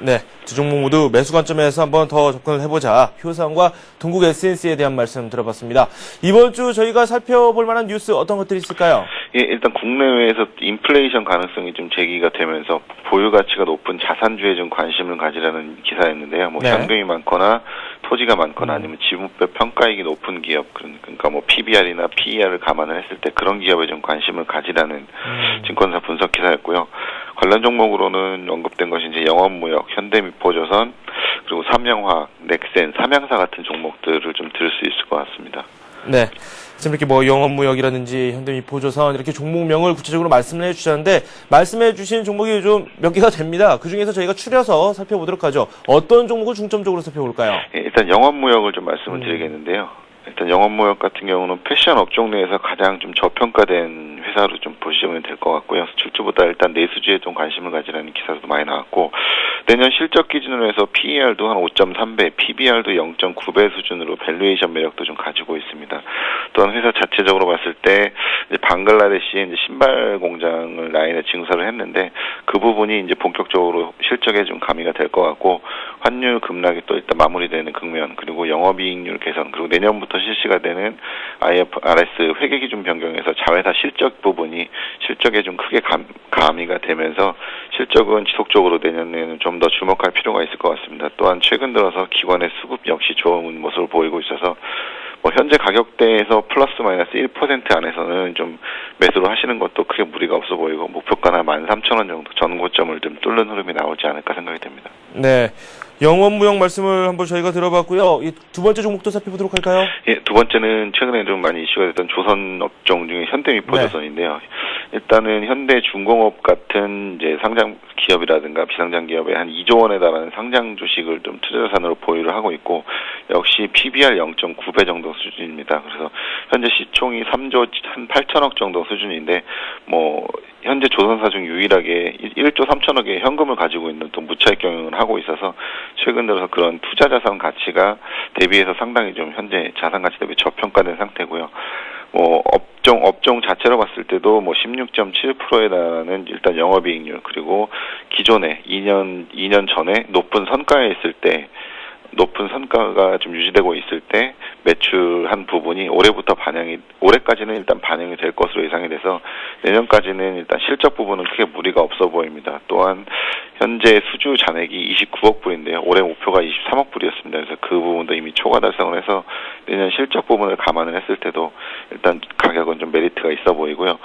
S1: 네, 두 종목 모두 매수 관점에서 한번 더 접근을 해보자. 효성과 동국 에센스에 대한 말씀 들어봤습니다. 이번 주 저희가 살펴볼 만한 뉴스 어떤 것들이 있을까요?
S4: 예, 일단 국내외에서 인플레이션 가능성이 좀 제기가 되면서 보유 가치가 높은 자산주에 좀 관심을 가지라는 기사였는데요. 뭐
S1: 네.
S4: 현금이 많거나 토지가 많거나 아니면 지분배 평가익이 높은 기업, 그러니까 뭐 PBR이나 PER을 감안을 했을 때 그런 기업에 좀 관심을 가지라는 증권사 분석 기사였고요. 관련 종목으로는 언급된 것이 이제 영업무역, 현대미포조선, 그리고 삼양화학, 넥센, 삼양사 같은 종목들을 좀 들을 수 있을 것 같습니다.
S1: 네. 지금 이렇게 뭐 영업무역이라든지 현대미포조선 이렇게 종목명을 구체적으로 말씀을 해주셨는데 말씀해주신 종목이 좀 몇 개가 됩니다. 그 중에서 저희가 추려서 살펴보도록 하죠. 어떤 종목을 중점적으로 살펴볼까요?
S4: 예, 일단 영업무역을 좀 말씀을 드리겠는데요. 일단 영업무역 같은 경우는 패션 업종 내에서 가장 좀 저평가된 회사로 좀 보실 보시면 될 것 같고요. 수출주보다 일단 내수주에 좀 관심을 가지라는 기사도 많이 나왔고, 내년 실적 기준으로 해서 PER도 한 5.3배, PBR도 0.9배 수준으로 밸류에이션 매력도 좀 가지고 있습니다. 또한 회사 자체적으로 봤을 때 이제 방글라데시에 이제 신발 공장을 라인에 증설을 했는데, 그 부분이 이제 본격적으로 실적에 좀 가미가 될 것 같고, 환율 급락이 또 일단 마무리되는 국면, 그리고 영업이익률 개선, 그리고 내년부터 실시가 되는 IFRS 회계기준 변경에서 자회사 실적 부분이 실적에 좀 크게 가미가 되면서 실적은 지속적으로 내년에는 좀 더 주목할 필요가 있을 것 같습니다. 또한 최근 들어서 기관의 수급 역시 좋은 모습을 보이고 있어서 현재 가격대에서 플러스 마이너스 1% 안에서는 좀 매수를 하시는 것도 크게 무리가 없어 보이고, 목표가는 13,000원 정도 전고점을 좀 뚫는 흐름이 나오지 않을까 생각이 됩니다.
S1: 네. 영원무역 말씀을 한번 저희가 들어봤고요. 이 두 번째 종목도 살펴보도록 할까요?
S4: 예, 두 번째는 최근에 좀 많이 이슈가 됐던 조선 업종 중에 현대미포조선인데요. 일단은 현대중공업 같은 이제 상장 기업이라든가 비상장 기업에 한 2조 원에 달하는 상장 주식을 좀 투자자산으로 보유를 하고 있고, 역시 PBR 0.9배 정도 수준입니다. 그래서 현재 시총이 3조 한 8천억 정도 수준인데, 현재 조선사 중 유일하게 1조 3천억의 현금을 가지고 있는 또 무차익 경영을 하고 있어서 최근 들어서 그런 투자 자산 가치가 대비해서 상당히 좀 현재 자산 가치 대비 저평가된 상태고요. 업종 자체로 봤을 때도 16.7%에 달하는 일단 영업이익률, 그리고 기존에 2년 전에 높은 선가가 좀 유지되고 있을 때 매출한 부분이 올해까지는 일단 반영이 될 것으로 예상이 돼서 내년까지는 일단 실적 부분은 크게 무리가 없어 보입니다. 또한 현재 수주 잔액이 29억 불인데요. 올해 목표가 23억 불이었습니다. 그래서 그 부분도 이미 초과 달성을 해서 내년 실적 부분을 감안을 했을 때도 일단 가격은 좀 메리트가 있어 보이고요.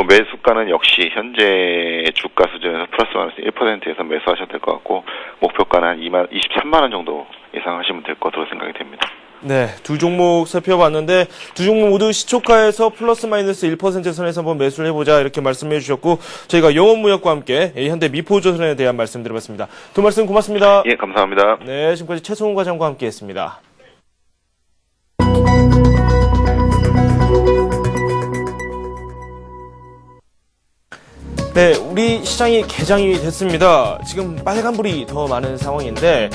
S4: 매수가는 역시 현재 주가 수준에서 플러스 마이너스 1%에서 매수하셔도 될 것 같고, 목표가는 한 23만 원 정도 예상하시면 될 것으로 생각이 됩니다.
S1: 네, 두 종목 살펴봤는데 두 종목 모두 시초가에서 플러스 마이너스 1% 선에서 한번 매수를 해보자 이렇게 말씀해 주셨고, 저희가 영업무역과 함께 현대미포조선에 대한 말씀 드려봤습니다. 두 말씀 고맙습니다.
S4: 예, 감사합니다.
S1: 네, 지금까지 최성훈 과장과 함께했습니다. 네, 우리 시장이 개장이 됐습니다. 지금 빨간불이 더 많은 상황인데,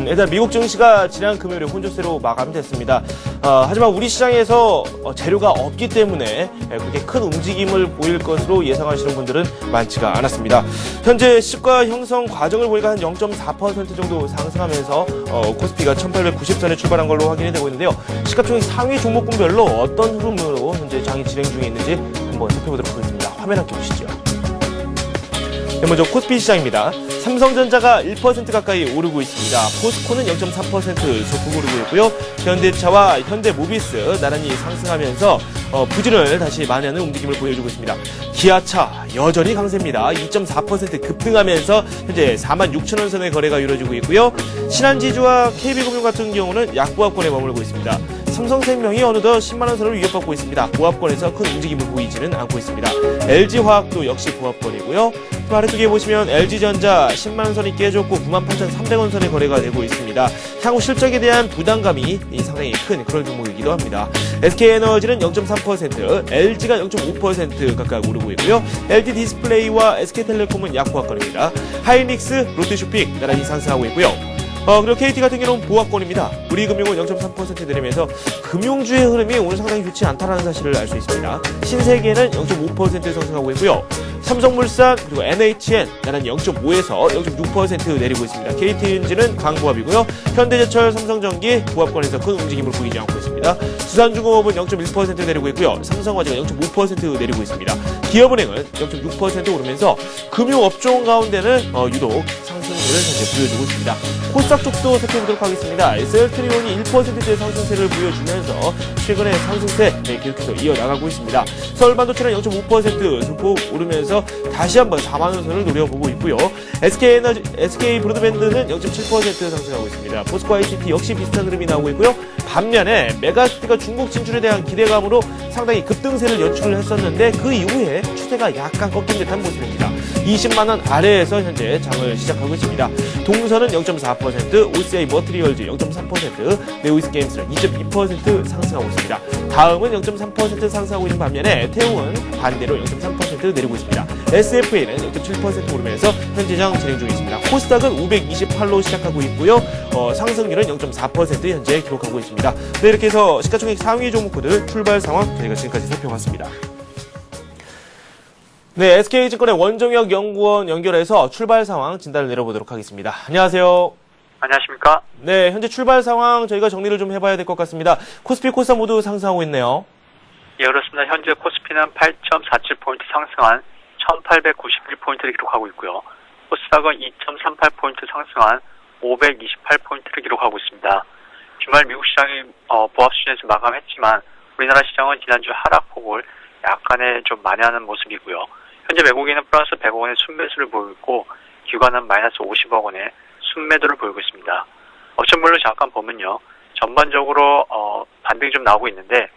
S1: 일단 미국 증시가 지난 금요일에 혼조세로 마감됐습니다. 하지만 우리 시장에서 재료가 없기 때문에 그렇게 큰 움직임을 보일 것으로 예상하시는 분들은 많지가 않았습니다. 현재 시가 형성 과정을 보니까 한 0.4% 정도 상승하면서 코스피가 1890선에 출발한 걸로 확인이 되고 있는데요. 시가총액 상위 종목군별로 어떤 흐름으로 현재 장이 진행 중에 있는지 한번 살펴보도록 하겠습니다. 화면 함께 보시죠. 네, 먼저 코스피 시장입니다. 삼성전자가 1% 가까이 오르고 있습니다. 포스코는 0.3% 소폭 오르고 있고요. 현대차와 현대모비스 나란히 상승하면서 부진을 다시 만회하는 움직임을 보여주고 있습니다. 기아차 여전히 강세입니다. 2.4% 급등하면서 현재 46,000원 선의 거래가 이루어지고 있고요. 신한지주와 KB금융 같은 경우는 약보합권에 머물고 있습니다. 삼성생명이 어느덧 10만원 선을 위협받고 있습니다. 보합권에서 큰 움직임을 보이지는 않고 있습니다. LG화학도 역시 보합권이고요. 또 아래쪽에 보시면 LG전자 10만원 선이 깨졌고 98,300원 선의 거래가 되고 있습니다. 향후 실적에 대한 부담감이 상당히 큰 그런 종목이기도 합니다. SK에너지는 0.3%, LG가 0.5% 각각 오르고 있고요. LG디스플레이와 SK텔레콤은 약보합권입니다. 하이닉스, 롯데쇼핑 나란히 상승하고 있고요. 그리고 KT 같은 경우는 보합권입니다. 우리금융은 0.3% 내리면서 금융주의 흐름이 오늘 상당히 좋지 않다는 사실을 알 수 있습니다. 신세계는 0.5% 상승하고 있고요. 삼성물산 그리고 NHN 나란히 0.5에서 0.6% 내리고 있습니다. KT엔진은 강보합이고요. 현대제철, 삼성전기 보합권에서 큰 움직임을 보이지 않고 있습니다. 두산중공업은 0.1% 내리고 있고요. 삼성화재가 0.5% 내리고 있습니다. 기업은행은 0.6% 오르면서 금융업종 가운데는 유독 상승세를 현재 보여주고 있습니다. 코스닥 쪽도 살펴보도록 하겠습니다. SL트리온이 1%의 상승세를 보여주면서 최근에 상승세 계속해서 이어나가고 있습니다. 서울반도체는 0.5% 소폭 오르면서 다시 한번 4만원 선을 노려보고 있고요. SK브로드밴드는 0.7% 상승하고 있습니다. 포스코 ICT 역시 비슷한 흐름이 나오고 있고요. 반면에 메가시티가 중국 진출에 대한 기대감으로 상당히 급등세를 연출을 했었는데 그 이후에 추세가 약간 꺾인 듯한 모습입니다. 20만원 아래에서 현재 장을 시작하고 있습니다. 동선은 0.4%, OCI 머티리얼즈 0.3%, 네오이스게임스는 2.2% 상승하고 있습니다. 다음은 0.3% 상승하고 있는 반면에 태웅은 반대로 0.3% 0.4% 내리고 있습니다. SFA는 0.7% 오르면서 현재장 진행 중에 있습니다. 코스닥은 528로 시작하고 있고요. 상승률은 0.4% 현재 기록하고 있습니다. 네, 이렇게 해서 시가총액 상위 종목들 출발 상황 저희가 지금까지 살펴봤습니다. 네, SK증권의 원종혁 연구원 연결해서 출발 상황 진단을 내려보도록 하겠습니다. 안녕하세요.
S5: 안녕하십니까?
S1: 네, 현재 출발 상황 저희가 정리를 좀 해봐야 될 것 같습니다. 코스피, 코스닥 모두 상승하고 있네요.
S5: 예, 그렇습니다. 현재 코스피는 8.47포인트 상승한 1891포인트를 기록하고 있고요. 코스닥은 2.38포인트 상승한 528포인트를 기록하고 있습니다. 주말 미국 시장이 보합 수준에서 마감했지만 우리나라 시장은 지난주 하락폭을 약간의 좀 만회하는 모습이고요. 현재 외국인은 플러스 100억 원의 순매수를 보이고 있고 기관은 마이너스 50억 원의 순매도를 보이고 있습니다. 업종별로 잠깐 보면요. 전반적으로 반등이 좀 나오고 있는데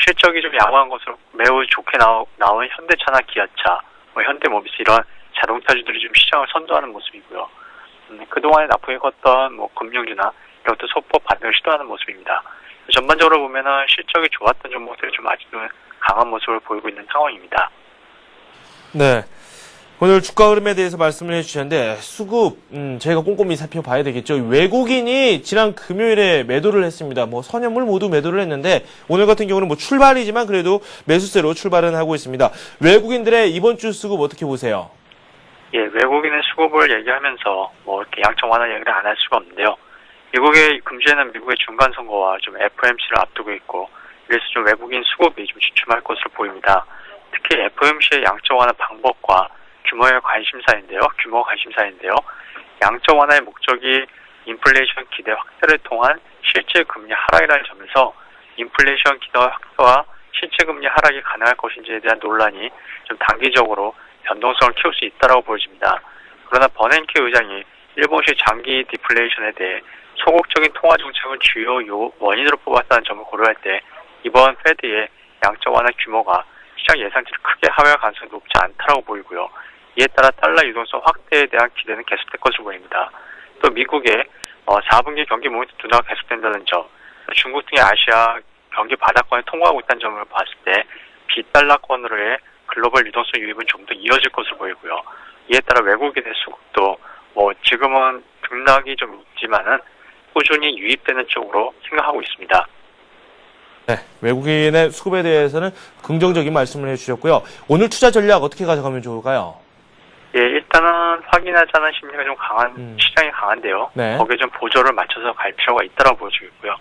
S5: 실적이 좀 양호한 것으로 매우 좋게 나온 현대차나 기아차, 현대모비스 이런 자동차주들이 좀 시장을 선도하는 모습이고요. 그동안에 나쁘게 컸던 금융주나 이런 것도 소폭 반등을 시도하는 모습입니다. 전반적으로 보면은 실적이 좋았던 종목들이 좀 아직도 강한 모습을 보이고 있는 상황입니다.
S1: 네. 오늘 주가 흐름에 대해서 말씀을 해주셨는데 수급 저희가 꼼꼼히 살펴봐야 되겠죠. 외국인이 지난 금요일에 매도를 했습니다. 선현물 모두 매도를 했는데 오늘 같은 경우는 출발이지만 그래도 매수세로 출발은 하고 있습니다. 외국인들의 이번 주 수급 어떻게 보세요?
S5: 예, 외국인의 수급을 얘기하면서 이렇게 양적 완화 얘기를 안 할 수가 없는데요. 미국의 금주에는 미국의 중간 선거와 좀 FOMC를 앞두고 있고 그래서 좀 외국인 수급이 좀 주춤할 것으로 보입니다. 특히 FOMC의 양적 완화 방법과 규모가 관심사인데요. 양적 완화의 목적이 인플레이션 기대 확대를 통한 실제 금리 하락이라는 점에서 인플레이션 기대 확대와 실제 금리 하락이 가능할 것인지에 대한 논란이 좀 단기적으로 변동성을 키울 수 있다고 보여집니다. 그러나 버냉키 의장이 일본식 장기 디플레이션에 대해 소극적인 통화 정책을 주요 원인으로 뽑았다는 점을 고려할 때 이번 패드의 양적 완화 규모가 시장 예상치를 크게 하회할 가능성이 높지 않다고 보이고요. 이에 따라 달러 유동성 확대에 대한 기대는 계속될 것으로 보입니다. 또 미국의 4분기 경기 모멘텀 둔화가 계속된다는 점, 중국 등의 아시아 경기 바닥권에 통과하고 있다는 점을 봤을 때 비달러권으로의 글로벌 유동성 유입은 좀 더 이어질 것으로 보이고요. 이에 따라 외국인의 수급도 지금은 등락이 좀 있지만은 꾸준히 유입되는 쪽으로 생각하고 있습니다.
S1: 네, 외국인의 수급에 대해서는 긍정적인 말씀을 해주셨고요. 오늘 투자 전략 어떻게 가져가면 좋을까요?
S5: 예, 일단은 확인하자는 심리가 좀 강한 시장이 강한데요.
S1: 네.
S5: 거기에 좀 보조를 맞춰서 갈 필요가 있다고 보여지고요.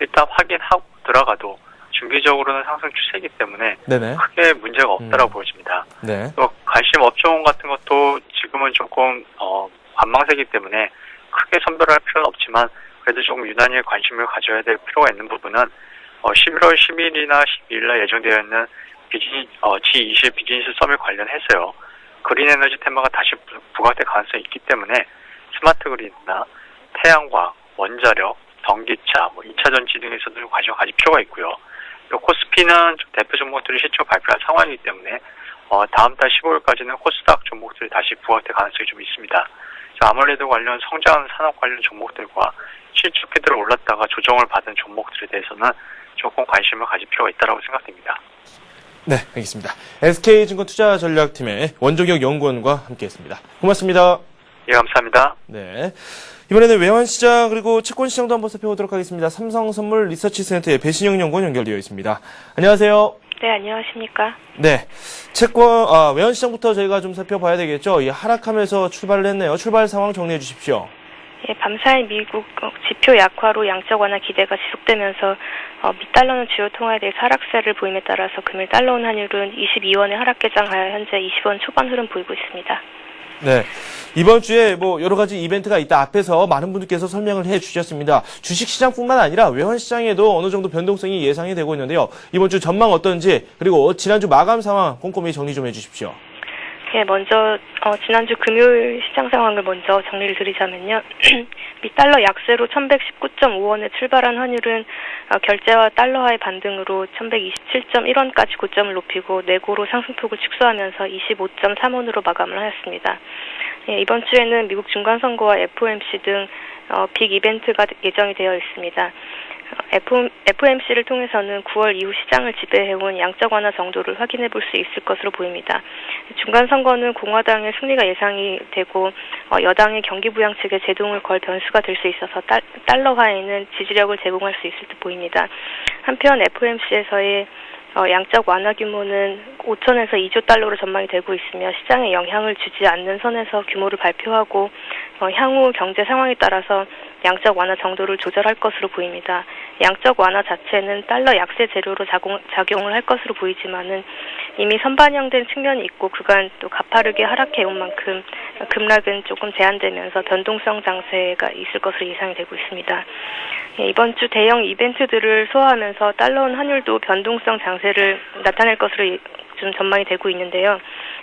S5: 일단 확인하고 들어가도 중기적으로는 상승 추세이기 때문에
S1: 네네.
S5: 크게 문제가 없다고 보여집니다.
S1: 네.
S5: 또 관심 업종 같은 것도 지금은 조금 관망세이기 때문에 크게 선별할 필요는 없지만 그래도 조금 유난히 관심을 가져야 될 필요가 있는 부분은 11월 10일이나 12일날 예정되어 있는 G20 비즈니스 서밋 관련해서요. 그린 에너지 테마가 다시 부각될 가능성이 있기 때문에 스마트 그린이나 태양광, 원자력, 전기차, 2차 전지 등에서도 관심을 가질 필요가 있고요. 코스피는 좀 대표 종목들이 실적 발표한 상황이기 때문에 다음 달 15일까지는 코스닥 종목들이 다시 부각될 가능성이 좀 있습니다. 아무래도 관련 성장 산업 관련 종목들과 실적 그대로 올랐다가 조정을 받은 종목들에 대해서는 조금 관심을 가질 필요가 있다고 생각됩니다.
S1: 네, 알겠습니다. SK증권 투자전략팀의 원종혁 연구원과 함께했습니다. 고맙습니다.
S5: 예, 감사합니다.
S1: 네, 이번에는 외환시장 그리고 채권시장도 한번 살펴보도록 하겠습니다. 삼성선물 리서치센터의 배신영 연구원 연결되어 있습니다. 안녕하세요.
S6: 네, 안녕하십니까.
S1: 네, 외환시장부터 저희가 좀 살펴봐야 되겠죠. 하락하면서 출발을 했네요. 출발 상황 정리해 주십시오.
S6: 예, 밤사이 미국 지표 약화로 양적 완화 기대가 지속되면서 미달러는 주요 통화에 대해서 하락세를 보임에 따라서 금일 달러원 환율은 22원에 하락 개장하여 현재 20원 초반 흐름 보이고 있습니다.
S1: 네, 이번 주에 여러 가지 이벤트가 있다. 앞에서 많은 분들께서 설명을 해주셨습니다. 주식시장뿐만 아니라 외환시장에도 어느 정도 변동성이 예상이 되고 있는데요. 이번 주 전망 어떤지 그리고 지난주 마감 상황 꼼꼼히 정리 좀 해주십시오.
S6: 예, 먼저 지난주 금요일 시장 상황을 먼저 정리를 드리자면요. 미달러 약세로 1119.5원에 출발한 환율은 결제와 달러화의 반등으로 1127.1원까지 고점을 높이고 내고로 상승폭을 축소하면서 25.3원으로 마감을 하였습니다. 예, 이번 주에는 미국 중간선거와 FOMC 등 빅 이벤트가 예정이 되어 있습니다. FOMC를 통해서는 9월 이후 시장을 지배해온 양적 완화 정도를 확인해 볼 수 있을 것으로 보입니다. 중간 선거는 공화당의 승리가 예상이 되고 여당의 경기 부양책에 제동을 걸 변수가 될 수 있어서 달러화에는 지지력을 제공할 수 있을 듯 보입니다. 한편 FOMC에서의 양적 완화 규모는 5천에서 2조 달러로 전망이 되고 있으며 시장에 영향을 주지 않는 선에서 규모를 발표하고 향후 경제 상황에 따라서 양적 완화 정도를 조절할 것으로 보입니다. 양적 완화 자체는 달러 약세 재료로 작용을 할 것으로 보이지만은 이미 선반영된 측면이 있고 그간 또 가파르게 하락해온 만큼 급락은 조금 제한되면서 변동성 장세가 있을 것으로 예상이 되고 있습니다. 이번 주 대형 이벤트들을 소화하면서 달러원 환율도 변동성 장세를 나타낼 것으로 좀 전망이 되고 있는데요.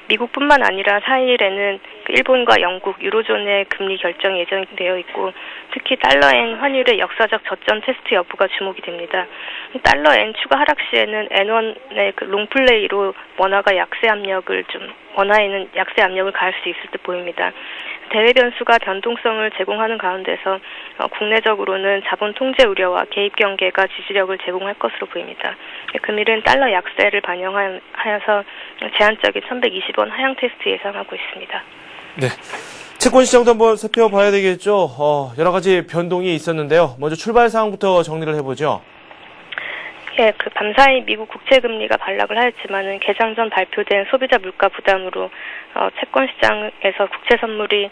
S6: 미국뿐만 아니라 4일에는 일본과 영국, 유로존의 금리 결정이 예정되어 있고 특히 달러엔 환율의 역사적 저점 테스트 여부가 주목이 됩니다. 달러엔 추가 하락 시에는 N1의 롱플레이로 원화에는 약세 압력을 가할 수 있을 듯 보입니다. 대외 변수가 변동성을 제공하는 가운데서 국내적으로는 자본 통제 우려와 개입 경계가 지지력을 제공할 것으로 보입니다. 금일은 달러 약세를 반영하여서 제한적인 1120원 하향 테스트 예상하고 있습니다.
S1: 네. 채권 시장도 한번 살펴봐야 되겠죠. 여러 가지 변동이 있었는데요. 먼저 출발 사항부터 정리를 해보죠.
S6: 예, 밤사이 미국 국채 금리가 반락을 하였지만은 개장 전 발표된 소비자 물가 부담으로 채권 시장에서 국채 선물이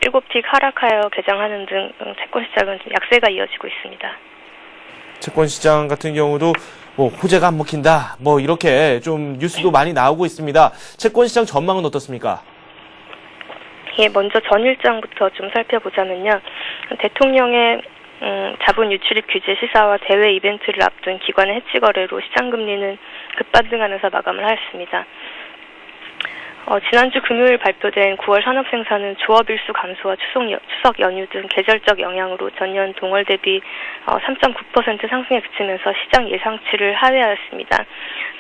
S6: 7틱 하락하여 개장하는 등 채권 시장은 좀 약세가 이어지고 있습니다.
S1: 채권 시장 같은 경우도 호재가 안 먹힌다. 이렇게 좀 뉴스도 많이 나오고 있습니다. 채권 시장 전망은 어떻습니까?
S6: 예, 먼저 전일장부터 좀 살펴보자면요. 대통령의 자본 유출입 규제 시사와 대외 이벤트를 앞둔 기관의 해치 거래로 시장 금리는 급반등하면서 마감을 하였습니다. 지난주 금요일 발표된 9월 산업 생산은 조업 일수 감소와 추석 연휴 등 계절적 영향으로 전년 동월 대비 3.9% 상승에 그치면서 시장 예상치를 하회하였습니다.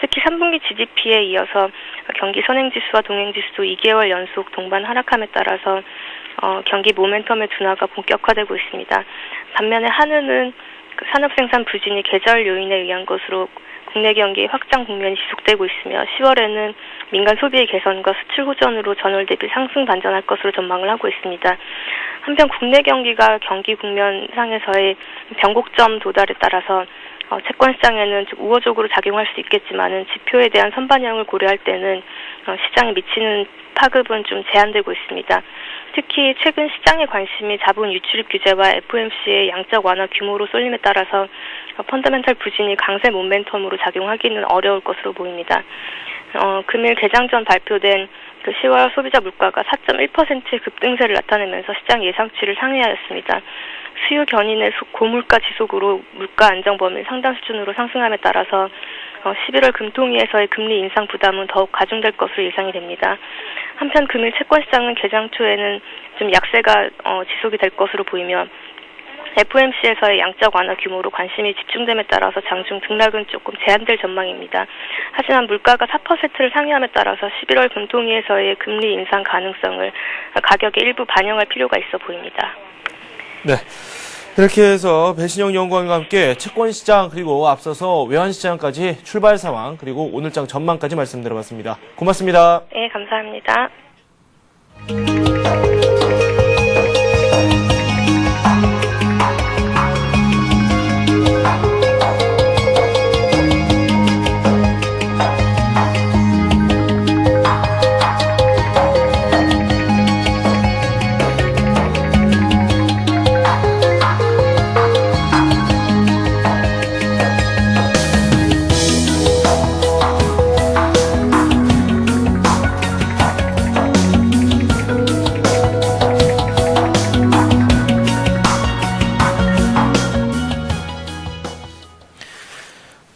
S6: 특히 3분기 GDP에 이어서 경기 선행지수와 동행지수도 2개월 연속 동반 하락함에 따라서 경기 모멘텀의 둔화가 본격화되고 있습니다. 반면에 한은은 산업생산 부진이 계절 요인에 의한 것으로 국내 경기의 확장 국면이 지속되고 있으며 10월에는 민간 소비의 개선과 수출 호전으로 전월 대비 상승 반전할 것으로 전망을 하고 있습니다. 한편 국내 경기가 경기 국면상에서의 변곡점 도달에 따라서 채권 시장에는 좀 우호적으로 작용할 수 있겠지만은 지표에 대한 선반영을 고려할 때는 시장에 미치는 파급은 좀 제한되고 있습니다. 특히 최근 시장의 관심이 자본 유출입 규제와 FOMC의 양적 완화 규모로 쏠림에 따라서 펀더멘털 부진이 강세 모멘텀으로 작용하기는 어려울 것으로 보입니다. 금일 개장 전 발표된 10월 소비자 물가가 4.1%의 급등세를 나타내면서 시장 예상치를 상회하였습니다. 수요 견인의 고물가 지속으로 물가 안정 범위 상당 수준으로 상승함에 따라서 11월 금통위에서의 금리 인상 부담은 더욱 가중될 것으로 예상이 됩니다. 한편 금일 채권 시장은 개장 초에는 좀 약세가 지속이 될 것으로 보이며 FOMC에서의 양적 완화 규모로 관심이 집중됨에 따라서 장중 등락은 조금 제한될 전망입니다. 하지만 물가가 4%를 상회함에 따라서 11월 금통위에서의 금리 인상 가능성을 가격에 일부 반영할 필요가 있어 보입니다.
S1: 네. 이렇게 해서 배신영 연구원과 함께 채권 시장 그리고 앞서서 외환 시장까지 출발 상황 그리고 오늘장 전망까지 말씀드려봤습니다. 고맙습니다.
S6: 네, 감사합니다.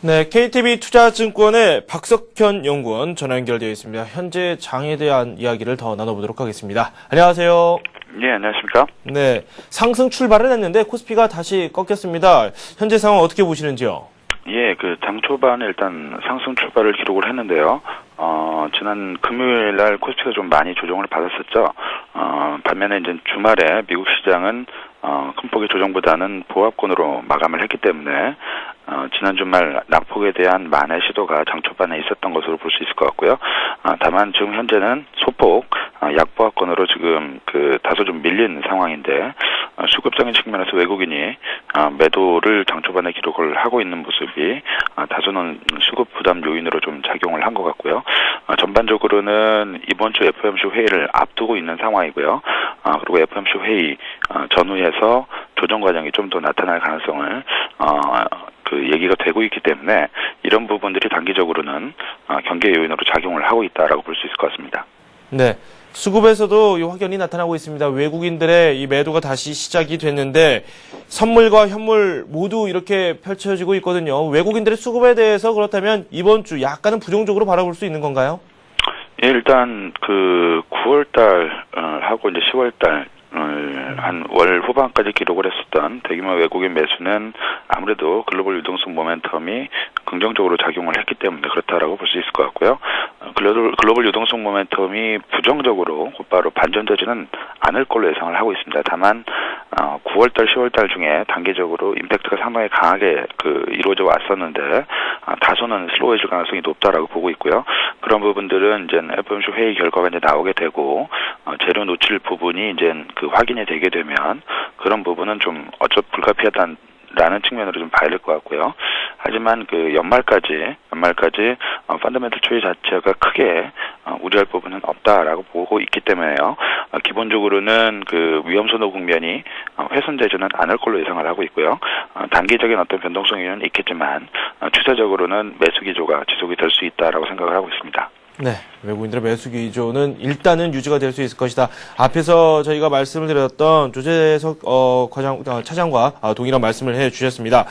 S1: 네, KTB 투자증권의 박석현 연구원 전화 연결되어 있습니다. 현재 장에 대한 이야기를 더 나눠보도록 하겠습니다. 안녕하세요.
S7: 네, 안녕하십니까?
S1: 네, 상승 출발은 했는데 코스피가 다시 꺾였습니다. 현재 상황 어떻게 보시는지요?
S7: 예, 장 초반에 일단 상승 출발을 기록을 했는데요. 지난 금요일 날 코스피가 좀 많이 조정을 받았었죠. 반면에 이제 주말에 미국 시장은 큰 폭의 조정보다는 보합권으로 마감을 했기 때문에 지난 주말 낙폭에 대한 만회 시도가 장 초반에 있었던 것으로 볼 수 있을 것 같고요. 다만 지금 현재는 소폭 약보합권으로 지금 다소 좀 밀린 상황인데 수급적인 측면에서 외국인이 매도를 장 초반에 기록을 하고 있는 모습이 다소는 수급 부담 요인으로 좀 작용을 한 것 같고요. 전반적으로는 이번 주 FOMC 회의를 앞두고 있는 상황이고요. 그리고 FOMC 회의 전후에서 조정 과정이 좀 더 나타날 가능성을 얘기가 되고 있기 때문에 이런 부분들이 단기적으로는 경계 요인으로 작용을 하고 있다라고 볼 수 있을 것 같습니다.
S1: 네. 수급에서도 이 확연히 나타나고 있습니다. 외국인들의 이 매도가 다시 시작이 됐는데 선물과 현물 모두 이렇게 펼쳐지고 있거든요. 외국인들의 수급에 대해서 그렇다면 이번 주 약간은 부정적으로 바라볼 수 있는 건가요?
S7: 예, 일단 9월달 하고 이제 10월달 한 월 후반까지 기록을 했었던 대규모 외국인 매수는 아무래도 글로벌 유동성 모멘텀이 긍정적으로 작용을 했기 때문에 그렇다라고 볼 수 있을 것 같고요. 글로벌 유동성 모멘텀이 부정적으로 곧바로 반전되지는 않을 걸로 예상을 하고 있습니다. 다만 9월달, 10월달 중에 단기적으로 임팩트가 상당히 강하게 이루어져 왔었는데 다소는 슬로우해질 가능성이 높다라고 보고 있고요. 그런 부분들은 이제 FOMC 회의 결과가 이제 나오게 되고 재료 노출 부분이 이제 확인이 되게 되면 그런 부분은 좀 어쩔 불가피하다라는 측면으로 좀 봐야 될 것 같고요. 하지만 연말까지 펀더멘털 추이 자체가 크게 우려할 부분은 없다라고 보고 있기 때문에요. 기본적으로는 위험선호 국면이 훼손되지는 않을 걸로 예상을 하고 있고요. 단기적인 어떤 변동성은 있겠지만 추세적으로는 매수 기조가 지속이 될 수 있다라고 생각을 하고 있습니다.
S1: 네, 외국인들의 매수 기조는 일단은 유지가 될 수 있을 것이다. 앞에서 저희가 말씀을 드렸던 조재석 차장과 동일한 말씀을 해주셨습니다.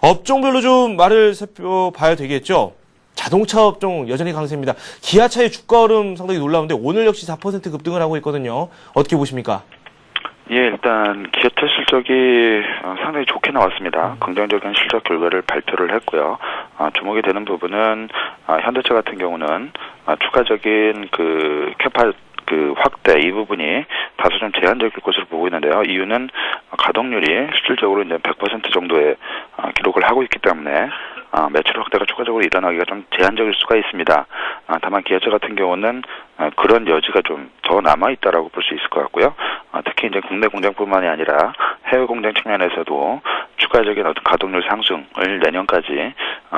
S1: 업종별로 좀 말을 살펴봐야 되겠죠. 자동차 업종 여전히 강세입니다. 기아차의 주가 흐름 상당히 놀라운데 오늘 역시 4% 급등을 하고 있거든요. 어떻게 보십니까?
S7: 예, 일단 기아차 실적이 상당히 좋게 나왔습니다. 긍정적인 실적 결과를 발표를 했고요. 주목이 되는 부분은 현대차 같은 경우는 추가적인 캐파 확대 이 부분이 다소 좀 제한적일 것으로 보고 있는데요. 이유는 가동률이 실질적으로 이제 100% 정도의 기록을 하고 있기 때문에 매출 확대가 추가적으로 일어나기가 좀 제한적일 수가 있습니다. 다만 기아차 같은 경우는 그런 여지가 좀 더 남아있다라고 볼 수 있을 것 같고요. 특히 이제 국내 공장뿐만이 아니라 해외 공장 측면에서도 추가적인 어떤 가동률 상승을 내년까지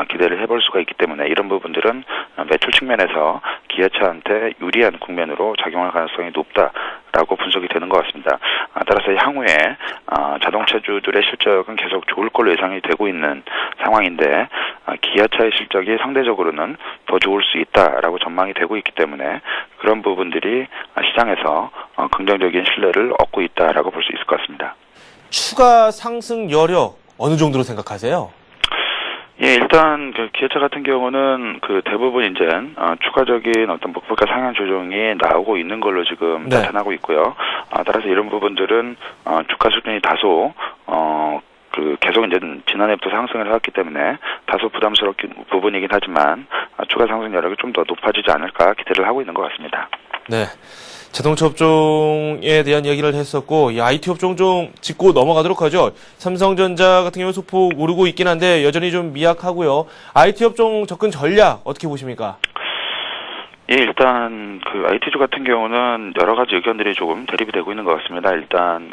S7: 기대를 해볼 수가 있기 때문에 이런 부분들은 매출 측면에서 기아차한테 유리한 국면으로 작용할 가능성이 높다라고 분석이 되는 것 같습니다. 따라서 향후에 자동차주들의 실적은 계속 좋을 걸로 예상이 되고 있는 상황인데 기아차의 실적이 상대적으로는 더 좋을 수 있다라고 전망이 되고 있기 때문에 그런 부분들이 시장에서 긍정적인 신뢰를 얻고 있다라고 볼 수 있을 것 같습니다.
S1: 추가 상승 여력 어느 정도로 생각하세요?
S7: 예, 일단 기아차 같은 경우는 대부분 이제 추가적인 어떤 목표가 상향 조정이 나오고 있는 걸로 지금 나타나고 있고요. 따라서 이런 부분들은 주가 수준이 다소 계속 이제 지난해부터 상승을 해왔기 때문에 다소 부담스럽긴 부분이긴 하지만 추가 상승 여력이 좀 더 높아지지 않을까 기대를 하고 있는 것 같습니다.
S1: 네. 자동차 업종에 대한 이야기를 했었고, 이 IT 업종 좀 짚고 넘어가도록 하죠. 삼성전자 같은 경우 소폭 오르고 있긴 한데 여전히 좀 미약하고요. IT 업종 접근 전략 어떻게 보십니까?
S7: 예, 일단 IT주 같은 경우는 여러 가지 의견들이 조금 대립이 되고 있는 것 같습니다. 일단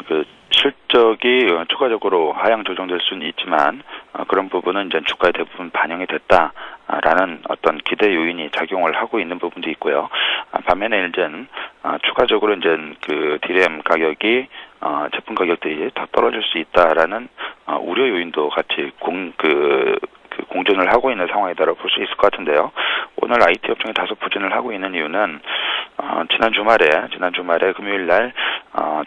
S7: 실적이 추가적으로 하향 조정될 수는 있지만 그런 부분은 이제 주가에 대부분 반영이 됐다라는 어떤 기대 요인이 작용을 하고 있는 부분도 있고요. 반면에 이제 추가적으로 이제 DRAM 가격이 제품 가격들이 더 떨어질 수 있다라는 우려 요인도 같이 공존을 하고 있는 상황이다라고 볼 수 있을 것 같은데요. 오늘 IT 업종이 다소 부진을 하고 있는 이유는 지난 주말에 금요일 날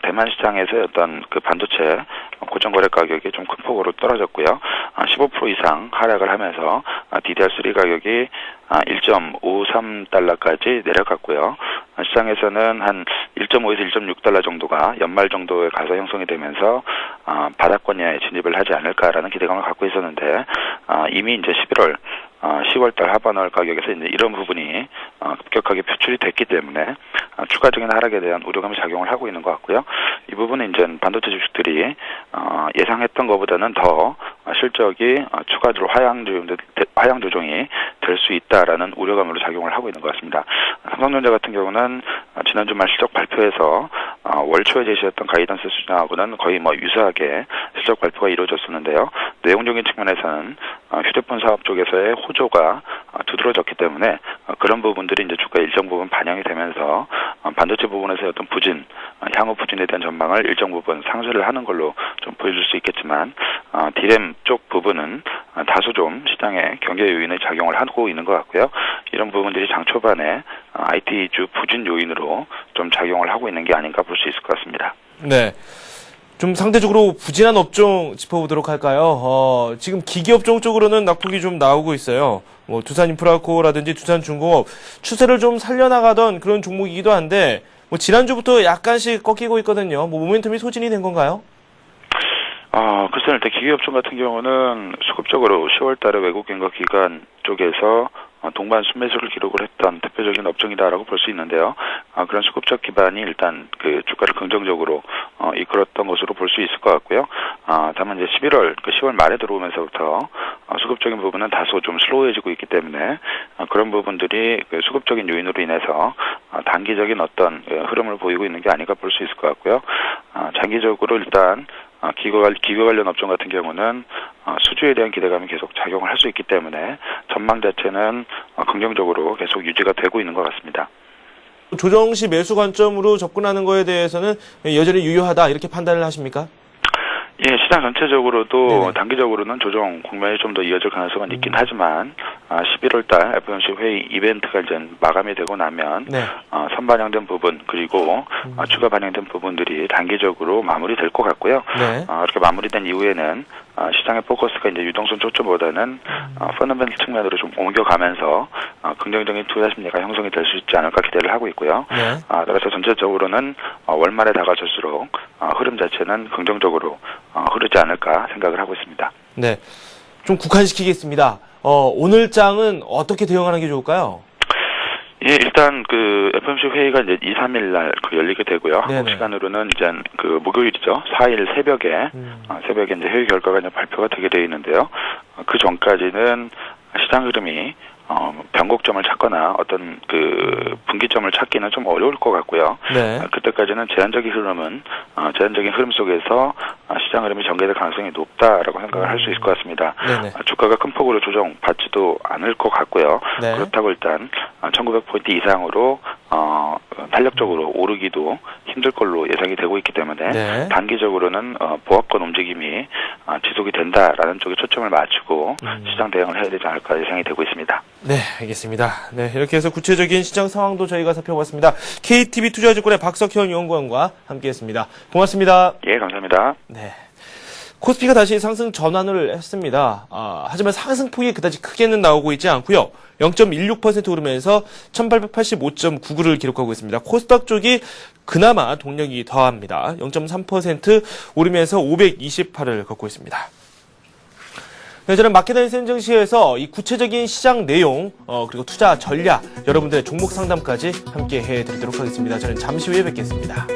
S7: 대만 시장에서 어떤 반도체 고점 거래 가격이 좀 큰 폭으로 떨어졌고요. 15% 이상 하락을 하면서 DDR3 가격이 1.53달러까지 내려갔고요. 시장에서는 한 1.5에서 1.6달러 정도가 연말 정도에 가서 형성이 되면서 바닥권에 진입을 하지 않을까라는 기대감을 갖고 있었는데 이미 이제 11월 10월달 하반월 가격에서 이제 이런 부분이 급격하게 표출이 됐기 때문에 추가적인 하락에 대한 우려감이 작용을 하고 있는 것 같고요. 이 부분은 이제 반도체 주식들이 예상했던 것보다는 더 실적이 추가적으로 하향 조정이 될 수 있다라는 우려감으로 작용을 하고 있는 것 같습니다. 삼성전자 같은 경우는 지난주 말 실적 발표에서 월 초에 제시했던 가이던스 수준하고는 거의 유사하게 실적 발표가 이루어졌었는데요. 내용적인 측면에서는 휴대폰 사업 쪽에서의 호조가 두드러졌기 때문에 그런 부분들이 이제 주가에 일정 부분 반영이 되면서 반도체 부분에서의 어떤 부진, 향후 부진에 대한 전망을 일정 부분 상쇄를 하는 걸로 좀 보여줄 수 있겠지만 디램 쪽 부분은 다소 좀 시장에 경계 요인의 작용을 하고 있는 것 같고요. 이런 부분들이 장 초반에 IT주 부진 요인으로 좀 작용을 하고 있는 게 아닌가 볼 수 있을 것 같습니다.
S1: 네. 좀 상대적으로 부진한 업종 짚어보도록 할까요? 지금 기기업종 쪽으로는 낙폭이 좀 나오고 있어요. 두산인프라코라든지 두산중공업 추세를 좀 살려나가던 그런 종목이기도 한데 지난주부터 약간씩 꺾이고 있거든요. 모멘텀이 소진이 된 건가요?
S7: 글쎄 일단 기기업종 같은 경우는 수급적으로 10월 달에 외국 인가 기관 쪽에서 동반 순매수를 기록을 했던 대표적인 업종이다라고 볼 수 있는데요. 그런 수급적 기반이 일단 그 주가를 긍정적으로 이끌었던 것으로 볼 수 있을 것 같고요. 다만 이제 10월 말에 들어오면서부터 수급적인 부분은 다소 좀 슬로우해지고 있기 때문에 그런 부분들이 그 수급적인 요인으로 인해서 단기적인 어떤 흐름을 보이고 있는 게 아닌가 볼 수 있을 것 같고요. 장기적으로 일단 기계 관련 업종 같은 경우는 수주에 대한 기대감이 계속 작용을 할 수 있기 때문에 전망 자체는 긍정적으로 계속 유지가 되고 있는 것 같습니다.
S1: 조정 시 매수 관점으로 접근하는 거에 대해서는 여전히 유효하다 이렇게 판단을 하십니까?
S7: 예, 시장 전체적으로도
S1: 네네.
S7: 단기적으로는 조정 국면이 좀 더 이어질 가능성은 있긴 하지만 11월달 FOMC 회의 이벤트가 이제 마감이 되고 나면
S1: 네.
S7: 선반영된 부분 그리고 추가 반영된 부분들이 단기적으로 마무리될 것 같고요.
S1: 네.
S7: 이렇게 마무리된 이후에는 시장의 포커스가 이제 유동성 초점보다는 펀더멘털 측면으로 좀 옮겨가면서 긍정적인 투자 심리가 형성이 될 수 있지 않을까 기대를 하고 있고요.
S1: 네.
S7: 따라서 전체적으로는 월말에 다가갈수록 흐름 자체는 긍정적으로 흐르지 않을까 생각을 하고 있습니다.
S1: 네. 좀 국한시키겠습니다. 오늘 장은 어떻게 대응하는 게 좋을까요?
S7: 예, 일단 그 FOMC 회의가 이제 2, 3일 날 열리게 되고요. 한국 시간으로는 이제 그 목요일이죠. 4일 새벽에 이제 회의 결과가 이제 발표가 되게 돼 있는데요. 그 전까지는 시장 흐름이 변곡점을 찾거나 어떤 그 분기점을 찾기는 좀 어려울 것 같고요.
S1: 네.
S7: 그때까지는 제한적인 흐름 속에서 시장 흐름이 전개될 가능성이 높다라고 생각을 할 수 있을 것 같습니다. 주가가 큰 폭으로 조정받지도 않을 것 같고요.
S1: 네.
S7: 그렇다고 일단 1900포인트 이상으로 탄력적으로 오르기도 힘들 걸로 예상이 되고 있기 때문에
S1: 네.
S7: 단기적으로는 보합권 움직임이 지속이 된다라는 쪽에 초점을 맞추고 시장 대응을 해야 되지 않을까 예상이 되고 있습니다.
S1: 네, 알겠습니다. 네, 이렇게 해서 구체적인 시장 상황도 저희가 살펴봤습니다. KTB 투자증권의 박석현 연구원과 함께했습니다. 고맙습니다.
S7: 예, 감사합니다.
S1: 네. 코스피가 다시 상승 전환을 했습니다. 하지만 상승폭이 그다지 크게는 나오고 있지 않고요. 0.16% 오르면서 1885.99를 기록하고 있습니다. 코스닥 쪽이 그나마 동력이 더합니다. 0.3% 오르면서 528을 걷고 있습니다. 네, 저는 마켓앤센 증시에서 이 구체적인 시장 내용, 그리고 투자 전략, 여러분들의 종목 상담까지 함께 해드리도록 하겠습니다. 저는 잠시 후에 뵙겠습니다.